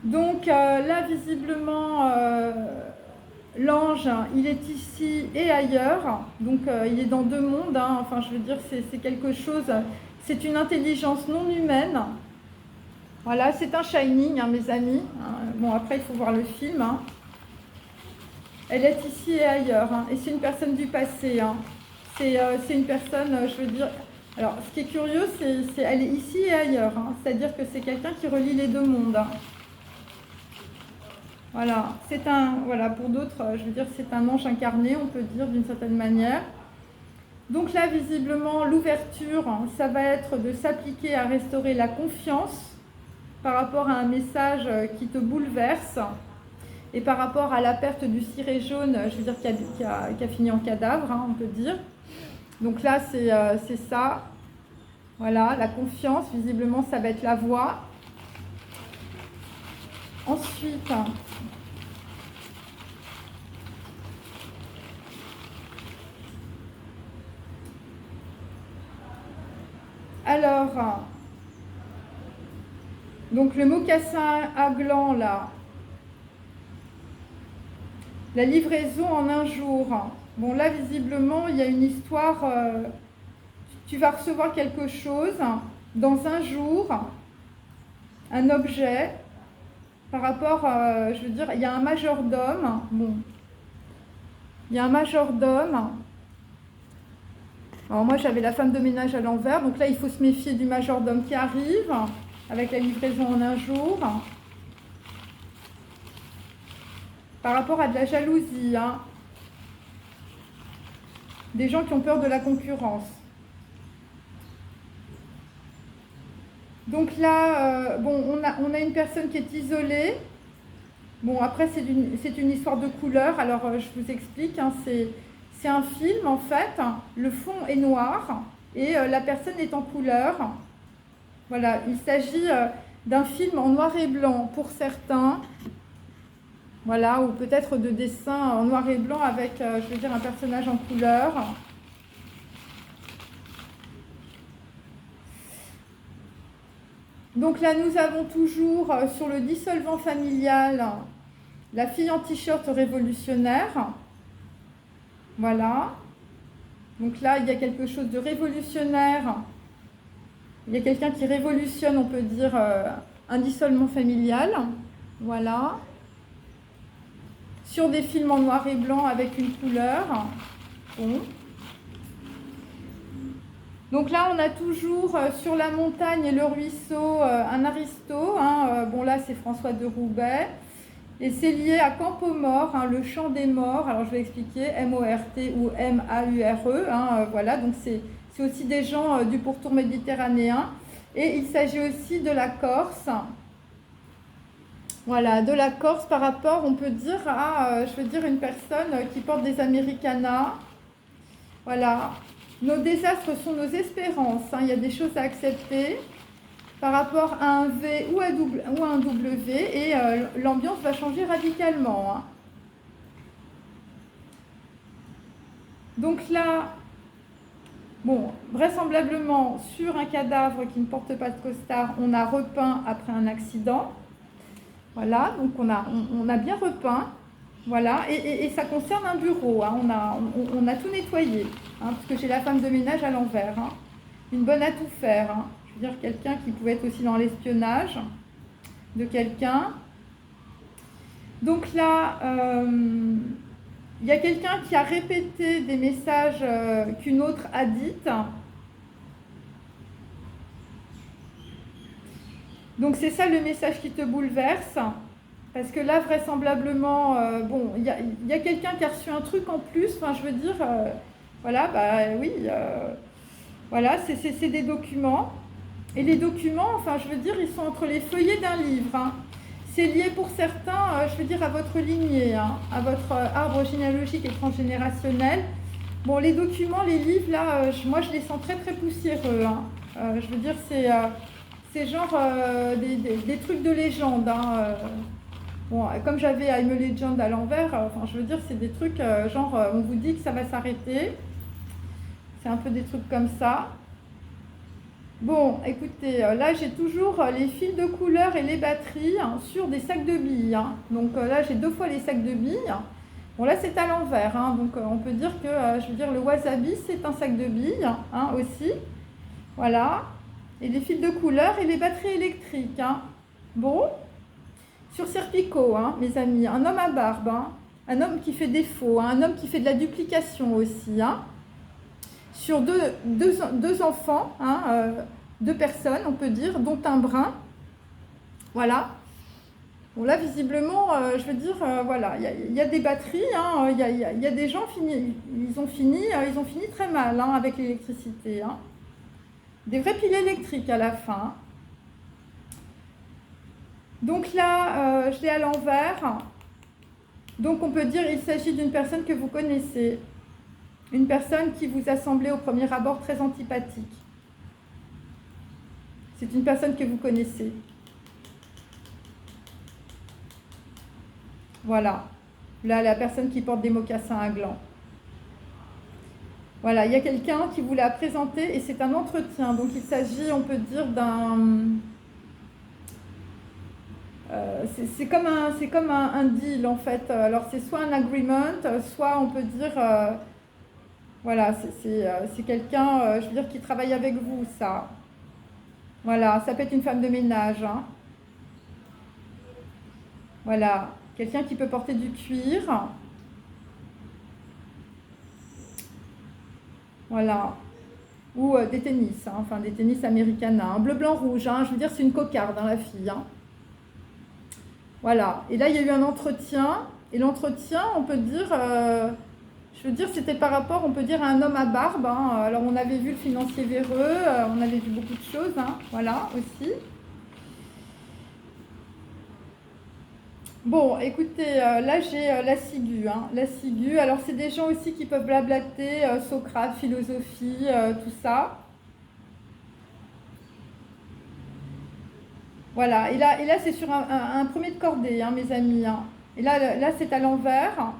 Donc là, visiblement, l'ange, il est ici et ailleurs. Donc il est dans deux mondes, hein. Enfin, je veux dire, c'est quelque chose, c'est une intelligence non humaine. Voilà, c'est un shining, hein, mes amis. Bon, après, il faut voir le film, hein. Elle est ici et ailleurs, hein. Et c'est une personne du passé, hein. C'est une personne, je veux dire... Alors, ce qui est curieux, c'est elle est ici et ailleurs, hein. C'est-à-dire que c'est quelqu'un qui relie les deux mondes, hein. Voilà, voilà, pour d'autres, je veux dire, c'est un ange incarné, on peut dire, d'une certaine manière. Donc là, visiblement, l'ouverture, hein, ça va être de s'appliquer à restaurer la confiance par rapport à un message qui te bouleverse. et par rapport à la perte du ciré jaune, je veux dire, qui a fini en cadavre, hein, on peut dire. Donc là, c'est ça. Voilà, la confiance, visiblement, ça va être la voix. Ensuite, alors, donc le mocassin à gland, là, la livraison en un jour. Bon, là, visiblement, il y a une histoire, tu vas recevoir quelque chose dans un jour, un objet, par rapport, je veux dire, il y a un majordome, bon, il y a un majordome. Alors moi, j'avais la femme de ménage à l'envers, donc là, il faut se méfier du majordome qui arrive, avec la livraison en un jour. Par rapport à de la jalousie, hein. Des gens qui ont peur de la concurrence. Donc là, bon, on a une personne qui est isolée. Bon, après, c'est une histoire de couleur. Alors, je vous explique, hein, c'est un film, en fait. Le fond est noir et la personne est en couleur. Voilà, il s'agit d'un film en noir et blanc pour certains. Voilà, ou peut-être de dessins en noir et blanc avec, je veux dire, un personnage en couleur. Donc là, nous avons toujours sur le dissolvant familial la fille en t-shirt révolutionnaire. Voilà. Donc là, il y a quelque chose de révolutionnaire. Il y a quelqu'un qui révolutionne, on peut dire, un dissolution familial. Voilà. Sur des films en noir et blanc avec une couleur. Bon. Donc là, on a toujours sur la montagne et le ruisseau un aristo. Hein, bon, là, c'est François de Roubaix. Et c'est lié à Campo-Mort, hein, le chant des morts. Alors, je vais expliquer, M-O-R-T ou M-A-U-R-E. Hein, voilà, donc c'est aussi des gens du pourtour méditerranéen. Et il s'agit aussi de la Corse. Voilà, de la Corse par rapport, on peut dire, à, je veux dire, une personne qui porte des Americanas. Voilà. Nos désastres sont nos espérances. Hein. Il y a des choses à accepter par rapport à un V ou un W et l'ambiance va changer radicalement. Hein. Donc là, bon, vraisemblablement, sur un cadavre qui ne porte pas de costard, on a repeint après un accident. Voilà, donc on a bien repeint. Voilà, et ça concerne un bureau. Hein. On a tout nettoyé, hein, parce que j'ai la femme de ménage à l'envers. Hein. Une bonne à tout faire. Hein. Je veux dire, quelqu'un qui pouvait être aussi dans l'espionnage de quelqu'un. Donc là, il y a quelqu'un qui a répété des messages qu'une autre a dites. Donc c'est ça le message qui te bouleverse. Parce que là, vraisemblablement, bon, il y a quelqu'un qui a reçu un truc en plus. Enfin, je veux dire, voilà, bah oui, voilà, c'est des documents. Et les documents, enfin, je veux dire, ils sont entre les feuillets d'un livre. Hein. C'est lié pour certains, je veux dire, à votre lignée, hein, à votre arbre généalogique et transgénérationnel. Bon, les documents, les livres, là, moi, je les sens très, très poussiéreux. Hein. Je veux dire, c'est genre des trucs de légende. Hein, bon, comme j'avais I'm a Legend à l'envers, enfin, je veux dire, c'est des trucs, genre, on vous dit que ça va s'arrêter. C'est un peu des trucs comme ça. Bon, écoutez, là j'ai toujours les fils de couleur et les batteries hein, sur des sacs de billes. Hein. Donc là j'ai 2 fois les sacs de billes. Bon là c'est à l'envers, hein, donc on peut dire que, je veux dire, le wasabi c'est un sac de billes hein, aussi. Voilà. Et les fils de couleur et les batteries électriques. Hein. Bon. Sur Serpico, hein, mes amis, un homme à barbe, hein, un homme qui fait défaut, hein, un homme qui fait de la duplication aussi. Hein. Sur deux enfants, hein, 2 personnes, on peut dire, dont un brun. Voilà. Bon, là, visiblement, je veux dire, voilà, il y a des batteries, hein, il y a des gens ils ont fini très mal hein, avec l'électricité. Hein. Des vraies piles électriques à la fin. Donc là, je l'ai à l'envers. Donc on peut dire qu'il s'agit d'une personne que vous connaissez, une personne qui vous a semblé au premier abord très antipathique. C'est une personne que vous connaissez. Voilà. Là, la personne qui porte des mocassins à gland. Voilà, il y a quelqu'un qui vous l'a présenté et c'est un entretien. Donc il s'agit, on peut dire, d'un... c'est comme un deal en fait. Alors c'est soit un agreement, soit on peut dire... voilà, c'est quelqu'un, je veux dire, qui travaille avec vous, ça. Voilà, ça peut être une femme de ménage. Hein. Voilà, quelqu'un qui peut porter du cuir. Voilà. Ou des tennis, hein, enfin des tennis américains, hein. Bleu, blanc, rouge, hein, je veux dire c'est une cocarde, hein, la fille. Hein. Voilà, et là il y a eu un entretien, et l'entretien on peut dire, je veux dire c'était par rapport, on peut dire à un homme à barbe, hein. Alors on avait vu le financier véreux, on avait vu beaucoup de choses, hein, voilà aussi. Bon, écoutez, là j'ai la ciguë, hein, la ciguë. Alors c'est des gens aussi qui peuvent blablater, Socrate, philosophie, tout ça. Voilà, et là c'est sur un premier de cordée, hein, mes amis. Hein. Et là c'est à l'envers.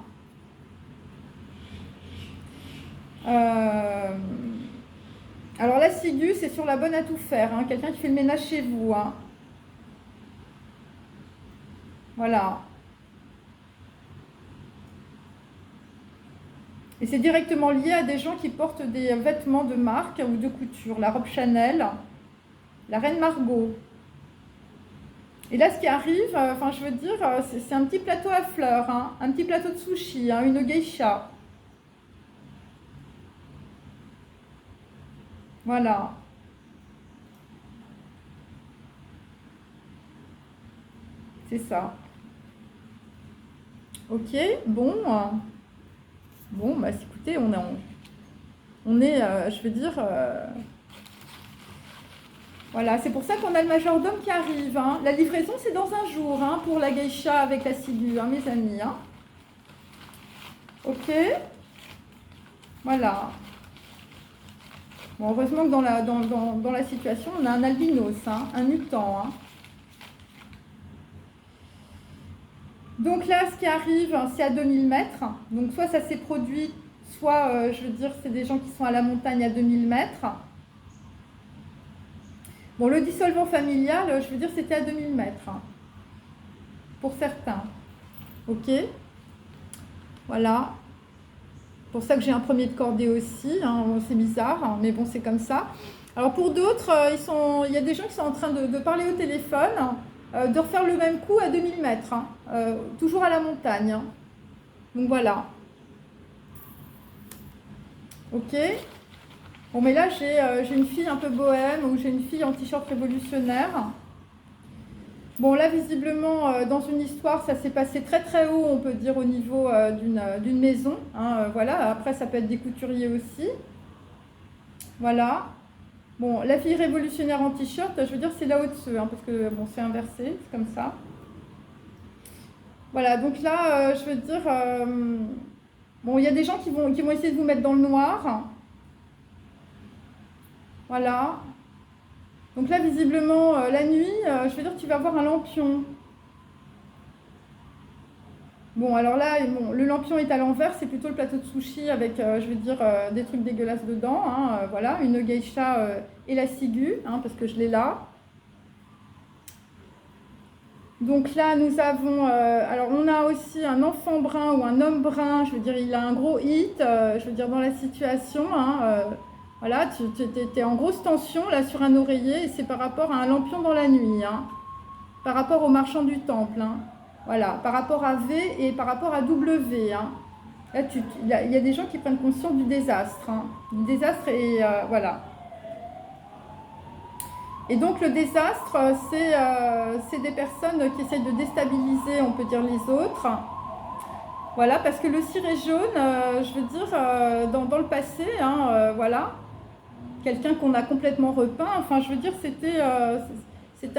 Alors la ciguë, c'est sur la bonne à tout faire, hein, quelqu'un qui fait le ménage chez vous. Hein. Voilà. Et c'est directement lié à des gens qui portent des vêtements de marque ou de couture. La robe Chanel, la reine Margot. Et là, ce qui arrive, enfin, je veux dire, c'est un petit plateau à fleurs, hein, un petit plateau de sushi, hein, une geisha. Voilà. C'est ça. Ok, bon. Bon, bah écoutez, on est je veux dire... voilà, c'est pour ça qu'on a le majordome qui arrive. Hein. La livraison, c'est dans un jour, hein, pour la geisha avec la ciguë, hein, mes amis. Hein. Ok. Voilà. Bon, heureusement que dans la situation, on a un albinos, hein, un mutant. Hein. Donc là, ce qui arrive, c'est à 2000 mètres. Donc soit ça s'est produit, soit, je veux dire, c'est des gens qui sont à la montagne à 2000 mètres. Bon, le dissolvant familial, je veux dire, c'était à 2000 mètres. Hein, pour certains. Ok. Voilà. C'est pour ça que j'ai un premier de cordée aussi. Hein, c'est bizarre, hein, mais bon, c'est comme ça. Alors pour d'autres, il y a des gens qui sont en train de parler au téléphone, de refaire le même coup à 2000 mètres. Hein, toujours à la montagne. Hein. Donc voilà. Ok. Bon, mais là, j'ai une fille un peu bohème ou j'ai une fille en t-shirt révolutionnaire. Bon, là, visiblement, dans une histoire, ça s'est passé très très haut, on peut dire, au niveau d'une maison. Hein, voilà, après, ça peut être des couturiers aussi. Voilà. Bon, la fille révolutionnaire en t-shirt, je veux dire, c'est là au-dessus, hein, parce que, bon, c'est inversé, c'est comme ça. Voilà, donc là, je veux dire... bon, il y a des gens qui vont essayer de vous mettre dans le noir. Voilà. Donc là, visiblement, la nuit, je veux dire, tu vas avoir un lampion. Bon, alors là, bon, le lampion est à l'envers, c'est plutôt le plateau de sushi avec, je veux dire, des trucs dégueulasses dedans. Hein, voilà, une geisha et la ciguë, hein, parce que je l'ai là. Donc là, nous avons, alors on a aussi un enfant brun ou un homme brun, je veux dire, il a un gros hit, je veux dire, dans la situation. Hein, voilà, tu es en grosse tension là sur un oreiller et c'est par rapport à un lampion dans la nuit, hein, par rapport au marchand du temple. Hein, voilà, par rapport à V et par rapport à W. Hein. Là, il y a des gens qui prennent conscience du désastre. Hein, du désastre et voilà. Et donc le désastre, c'est des personnes qui essayent de déstabiliser, on peut dire, les autres. Voilà, parce que le ciré jaune, je veux dire, dans le passé, hein, voilà, quelqu'un qu'on a complètement repeint, enfin je veux dire, c'était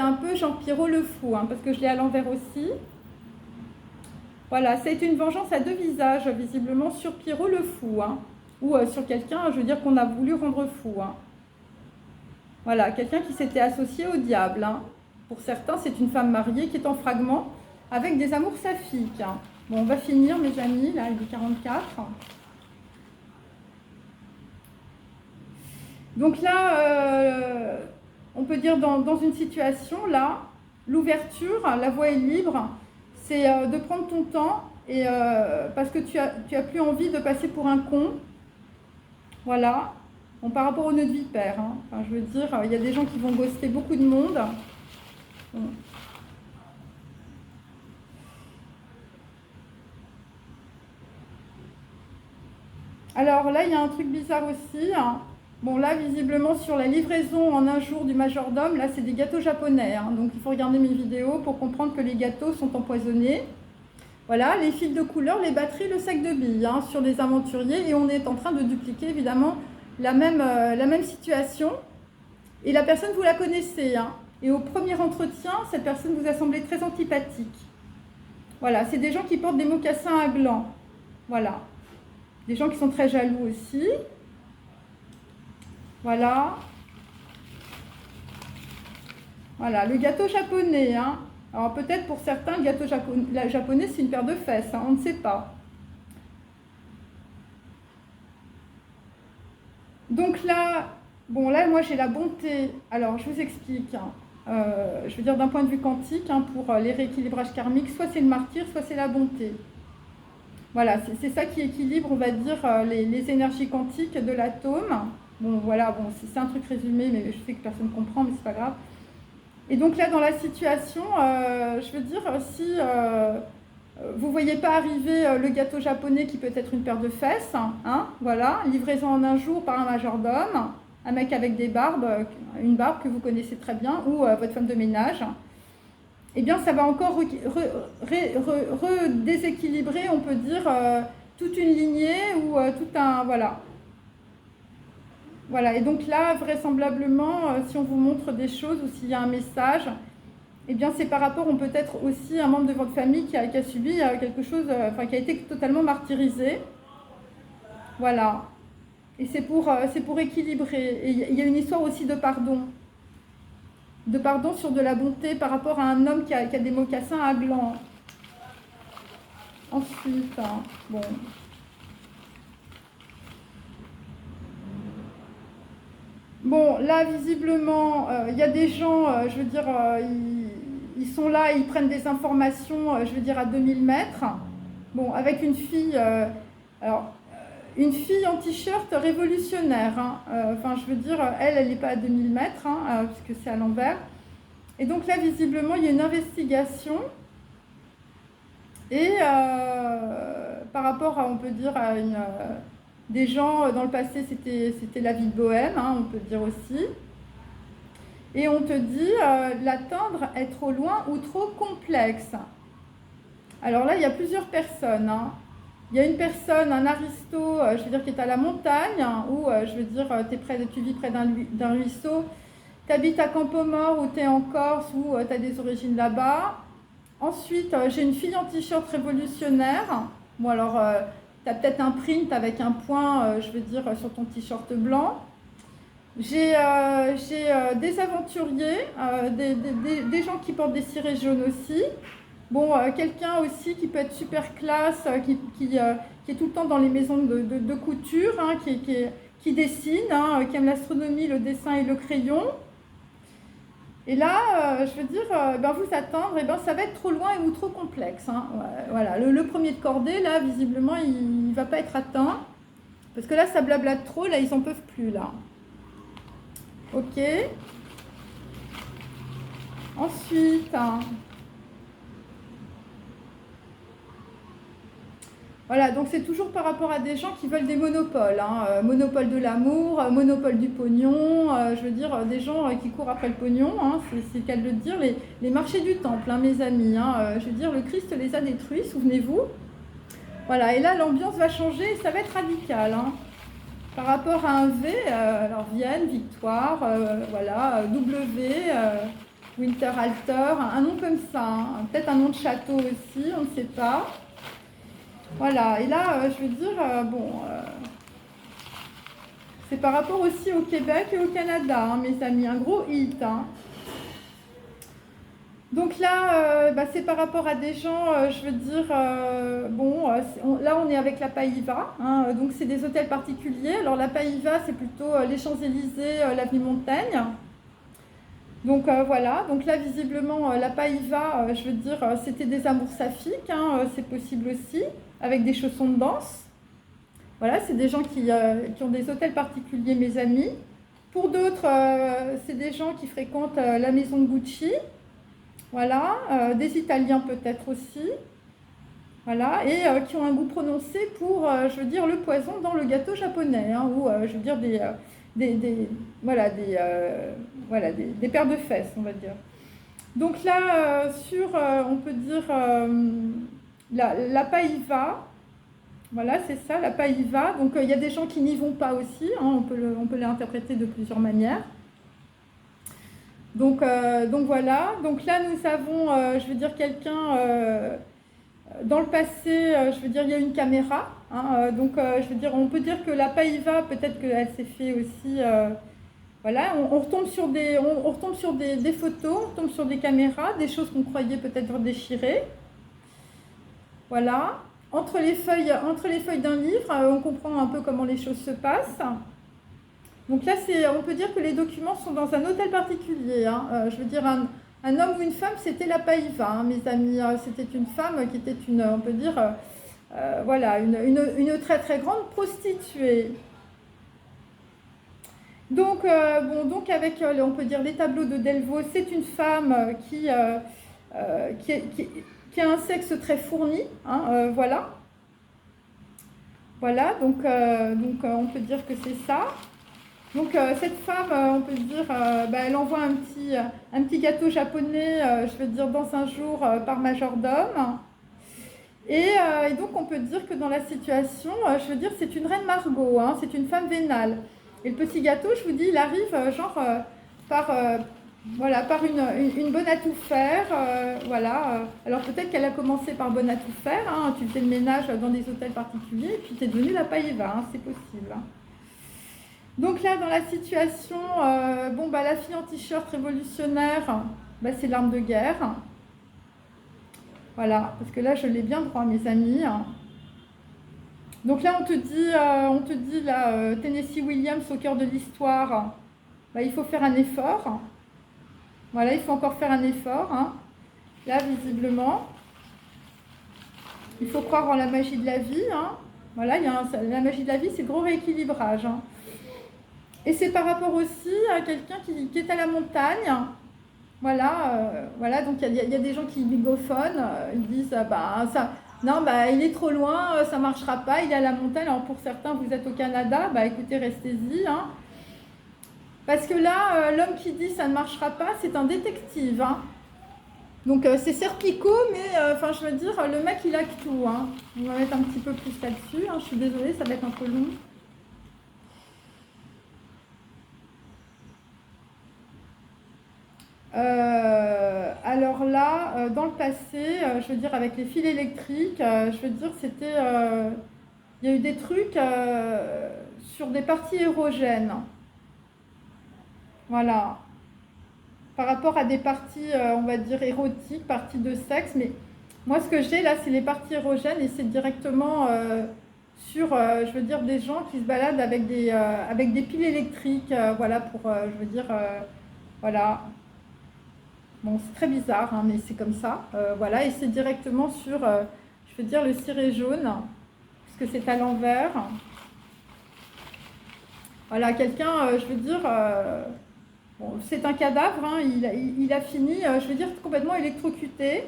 un peu Jean Pierrot le fou, hein, parce que je l'ai à l'envers aussi. Voilà, c'est une vengeance à deux visages, visiblement, sur Pierrot le fou, hein, ou sur quelqu'un, je veux dire, qu'on a voulu rendre fou. Hein. Voilà, quelqu'un qui s'était associé au diable. Hein. Pour certains, c'est une femme mariée qui est en fragment avec des amours saphiques. Hein. Bon, on va finir, mes amis, là, il est 44. Donc là, on peut dire dans une situation, là, l'ouverture, la voie est libre, c'est de prendre ton temps, et, parce que tu as plus envie de passer pour un con. Voilà. Bon, par rapport au nœud de vipère, hein. Enfin, je veux dire, il y a des gens qui vont ghoster beaucoup de monde. Bon. Alors là, il y a un truc bizarre aussi. Hein. Bon, là, visiblement, sur la livraison en un jour du majordome, là, c'est des gâteaux japonais. Hein. Donc, il faut regarder mes vidéos pour comprendre que les gâteaux sont empoisonnés. Voilà, les fils de couleur, les batteries, le sac de billes hein, sur les aventuriers. Et on est en train de dupliquer, évidemment, la même situation. Et la personne, vous la connaissez. Hein. Et au premier entretien, cette personne vous a semblé très antipathique. Voilà, c'est des gens qui portent des mocassins à glands. Voilà. Des gens qui sont très jaloux aussi. Voilà. Voilà, le gâteau japonais. Hein. Alors peut-être pour certains, le gâteau japonais, c'est une paire de fesses. Hein, on ne sait pas. Donc là, bon là, moi j'ai la bonté. Alors je vous explique. Hein. Je veux dire d'un point de vue quantique, hein, pour les rééquilibrages karmiques, soit c'est le martyr, soit c'est la bonté. Voilà, c'est ça qui équilibre, on va dire, les énergies quantiques de l'atome. Bon, voilà, bon, c'est un truc résumé, mais je sais que personne ne comprend, mais c'est pas grave. Et donc là, dans la situation, je veux dire, si vous ne voyez pas arriver le gâteau japonais qui peut être une paire de fesses, hein, voilà, livraison en un jour par un majordome, un mec avec des barbes, une barbe que vous connaissez très bien, ou votre femme de ménage, eh bien ça va encore redéséquilibrer, on peut dire, toute une lignée ou tout un... Voilà. Voilà, et donc là, vraisemblablement, si on vous montre des choses ou s'il y a un message, eh bien c'est par rapport, on peut être aussi un membre de votre famille qui a subi quelque chose, enfin qui a été totalement martyrisé. Voilà. Et c'est pour équilibrer. Et il y a une histoire aussi de pardon. De pardon sur de la bonté par rapport à un homme qui a des mocassins à glands. Ensuite, hein, bon. Bon, là, visiblement, il y a des gens, je veux dire, ils sont là, ils prennent des informations, je veux dire, à 2000 mètres. Bon, avec une fille, alors, une fille en t-shirt révolutionnaire. Hein. Enfin, je veux dire, elle n'est pas à 2000 mètres, hein, puisque c'est à l'envers. Et donc là, visiblement, il y a une investigation. Et par rapport à, on peut dire, à une... des gens, dans le passé, c'était la vie de bohème, hein, on peut dire aussi. Et on te dit, l'atteindre est trop loin ou trop complexe. Alors là, il y a plusieurs personnes. Hein. Il y a une personne, un aristo, je veux dire, qui est à la montagne, hein, ou je veux dire, tu vis près d'un ruisseau, tu habites à Campo-Mort ou tu es en Corse ou tu as des origines là-bas. Ensuite, j'ai une fille en t-shirt révolutionnaire. Bon, alors... tu as peut-être un print avec un point, je veux dire, sur ton t-shirt blanc. J'ai des aventuriers, des gens qui portent des cirés jaunes aussi. Bon, quelqu'un aussi qui peut être super classe, qui est tout le temps dans les maisons de couture, hein, qui dessine, hein, qui aime l'astronomie, le dessin et le crayon. Et là, je veux dire, vous attendre, ça va être trop loin ou trop complexe. Hein. Voilà, le premier de cordée, là, visiblement, il ne va pas être atteint. Parce que là, ça blablate trop, là, ils n'en peuvent plus, là. Ok. Ensuite, hein. Voilà, donc c'est toujours par rapport à des gens qui veulent des monopoles. Hein. Monopole de l'amour, monopole du pognon, je veux dire, des gens qui courent après le pognon, hein, c'est le cas de le dire, les marchés du temple, hein, mes amis. Hein, je veux dire, le Christ les a détruits, souvenez-vous. Voilà, et là, l'ambiance va changer, ça va être radical. Hein. Par rapport à un V, alors Vienne, Victoire, voilà, W, Winterhalter, un nom comme ça. Hein. Peut-être un nom de château aussi, on ne sait pas. Voilà, et là, je veux dire, c'est par rapport aussi au Québec et au Canada, hein, mes amis, un gros hit. Hein. Donc là, c'est par rapport à des gens, je veux dire, là on est avec la Païva, hein, donc c'est des hôtels particuliers. Alors la Païva, c'est plutôt les Champs-Élysées, l'avenue Montaigne. Donc voilà, donc là visiblement la Païva, je veux dire, c'était des amours saphiques, hein, c'est possible aussi, avec des chaussons de danse. Voilà, c'est des gens qui ont des hôtels particuliers, mes amis. Pour d'autres, c'est des gens qui fréquentent la maison de Gucci. Voilà, des Italiens peut-être aussi. Voilà, et qui ont un goût prononcé pour, je veux dire, le poison dans le gâteau japonais, hein, ou je veux dire des paires de fesses, on va dire. Donc là, on peut dire, la Païva, voilà, c'est ça, la Païva. Donc il y a des gens qui n'y vont pas aussi, hein, on peut l'interpréter de plusieurs manières. Donc voilà, donc là nous avons, je veux dire, quelqu'un, dans le passé, je veux dire, il y a une caméra, hein, je veux dire, on peut dire que la Païva, peut-être qu'elle s'est fait aussi, voilà, on retombe sur des photos, on retombe sur des caméras, des choses qu'on croyait peut-être déchirées, voilà. Entre les feuilles d'un livre, on comprend un peu comment les choses se passent. Donc là, on peut dire que les documents sont dans un hôtel particulier. Hein. Je veux dire, un homme ou une femme, c'était la Païva, hein, mes amis. C'était une femme qui était on peut dire, voilà, une très très grande prostituée. Donc, avec, on peut dire, les tableaux de Delvaux, c'est une femme qui a un sexe très fourni, hein, voilà. Voilà, donc on peut dire que c'est ça. Donc cette femme, on peut dire, elle envoie un petit gâteau japonais, je veux dire, dans un jour par majordome. Et donc on peut dire que dans la situation, je veux dire, c'est une reine Margot, hein, c'est une femme vénale. Et le petit gâteau, je vous dis, il arrive par, par une bonne à tout faire. Voilà. Alors peut-être qu'elle a commencé par bonne à tout faire, hein, tu faisais le ménage dans des hôtels particuliers, et puis tu es devenue la Païva, hein, c'est possible. Hein. Donc là, dans la situation, la fille en t-shirt révolutionnaire, c'est l'arme de guerre. Voilà, parce que là, je l'ai bien droit, mes amis. Donc là, on te dit là, Tennessee Williams au cœur de l'histoire, il faut faire un effort. Voilà, il faut encore faire un effort. Hein. Là, visiblement, il faut croire en la magie de la vie. Hein. Voilà, la magie de la vie, c'est le gros rééquilibrage. Hein. Et c'est par rapport aussi à quelqu'un qui est à la montagne. Voilà, donc il y a des gens qui bigophonent, ils disent il est trop loin, ça ne marchera pas, il est à la montagne. Alors pour certains, vous êtes au Canada, écoutez, restez-y. Hein. Parce que là, l'homme qui dit ça ne marchera pas, c'est un détective. Hein. Donc c'est Serpico, mais je veux dire, le mec il a que tout. Hein. On va mettre un petit peu plus là-dessus, hein. Je suis désolée, ça va être un peu long. Alors là, dans le passé, je veux dire, avec les fils électriques, je veux dire, il y a eu des trucs sur des parties érogènes. Voilà. Par rapport à des parties, on va dire, érotiques, parties de sexe. Mais moi, ce que j'ai là, c'est les parties érogènes et c'est directement sur, je veux dire, des gens qui se baladent avec des piles électriques. Voilà, pour, je veux dire, voilà. Bon, c'est très bizarre, hein, mais c'est comme ça. Voilà, et c'est directement sur, je veux dire, le ciré jaune, puisque c'est à l'envers. Voilà, quelqu'un, je veux dire, c'est un cadavre, hein, il a fini, je veux dire, complètement électrocuté.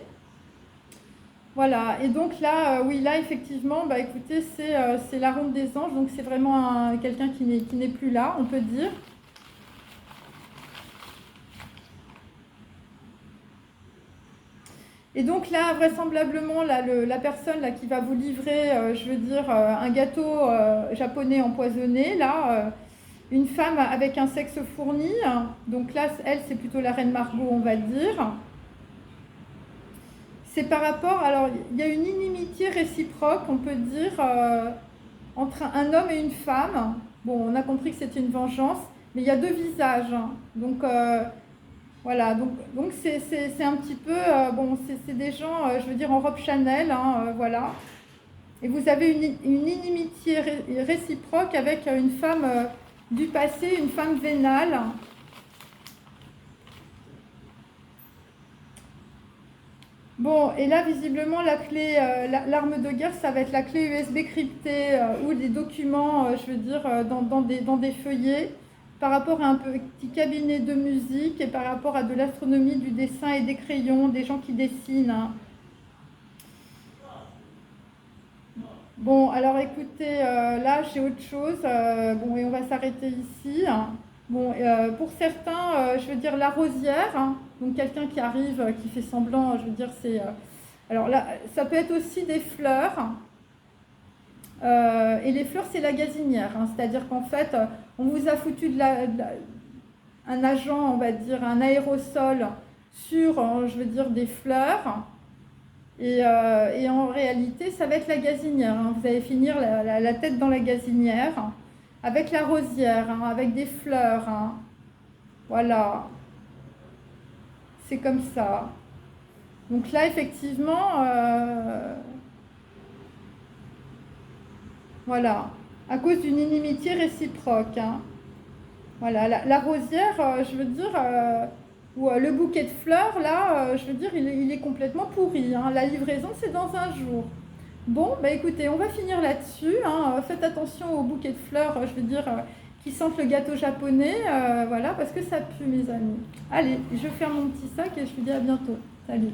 Voilà, et donc là, oui, là, effectivement, écoutez, c'est la ronde des anges, donc c'est vraiment quelqu'un qui n'est plus là, on peut dire. Et donc là, vraisemblablement, là, la personne là, qui va vous livrer, je veux dire, un gâteau japonais empoisonné, là, une femme avec un sexe fourni, donc là, elle, c'est plutôt la reine Margot, on va dire. c'est par rapport, alors il y a une inimitié réciproque, on peut dire, entre un homme et une femme. Bon, on a compris que c'était une vengeance, mais il y a deux visages, hein. Donc, voilà, donc c'est un petit peu, bon, c'est des gens, je veux dire, en robe Chanel, hein, voilà. Et vous avez une inimitié réciproque avec une femme du passé, une femme vénale. Bon, et là, visiblement, la clé, l'arme de guerre, ça va être la clé USB cryptée ou des documents, je veux dire, dans des feuillets, par rapport à un petit cabinet de musique et par rapport à de l'astronomie, du dessin et des crayons, des gens qui dessinent, hein. Bon, alors écoutez, là j'ai autre chose, bon, et on va s'arrêter ici, hein. Bon, pour certains, je veux dire la rosière, hein, donc quelqu'un qui arrive, qui fait semblant, je veux dire, c'est. Alors là, ça peut être aussi des fleurs, et les fleurs c'est la gazinière, hein, c'est-à-dire qu'en fait, on vous a foutu un agent, on va dire, un aérosol sur, je veux dire, des fleurs. Et en réalité, ça va être la gazinière, hein. Vous allez finir la tête dans la gazinière, hein, avec la rosière, hein, avec des fleurs, hein. Voilà, c'est comme ça. Donc là, effectivement, voilà, à cause d'une inimitié réciproque, hein. Voilà, la rosière, je veux dire, ou le bouquet de fleurs, là, je veux dire, il est complètement pourri, hein. La livraison, c'est dans un jour. Bon, bah écoutez, on va finir là-dessus, hein. Faites attention aux bouquets de fleurs, je veux dire, qui sentent le gâteau japonais, voilà, parce que ça pue, mes amis. Allez, je ferme mon petit sac et je vous dis à bientôt. Salut.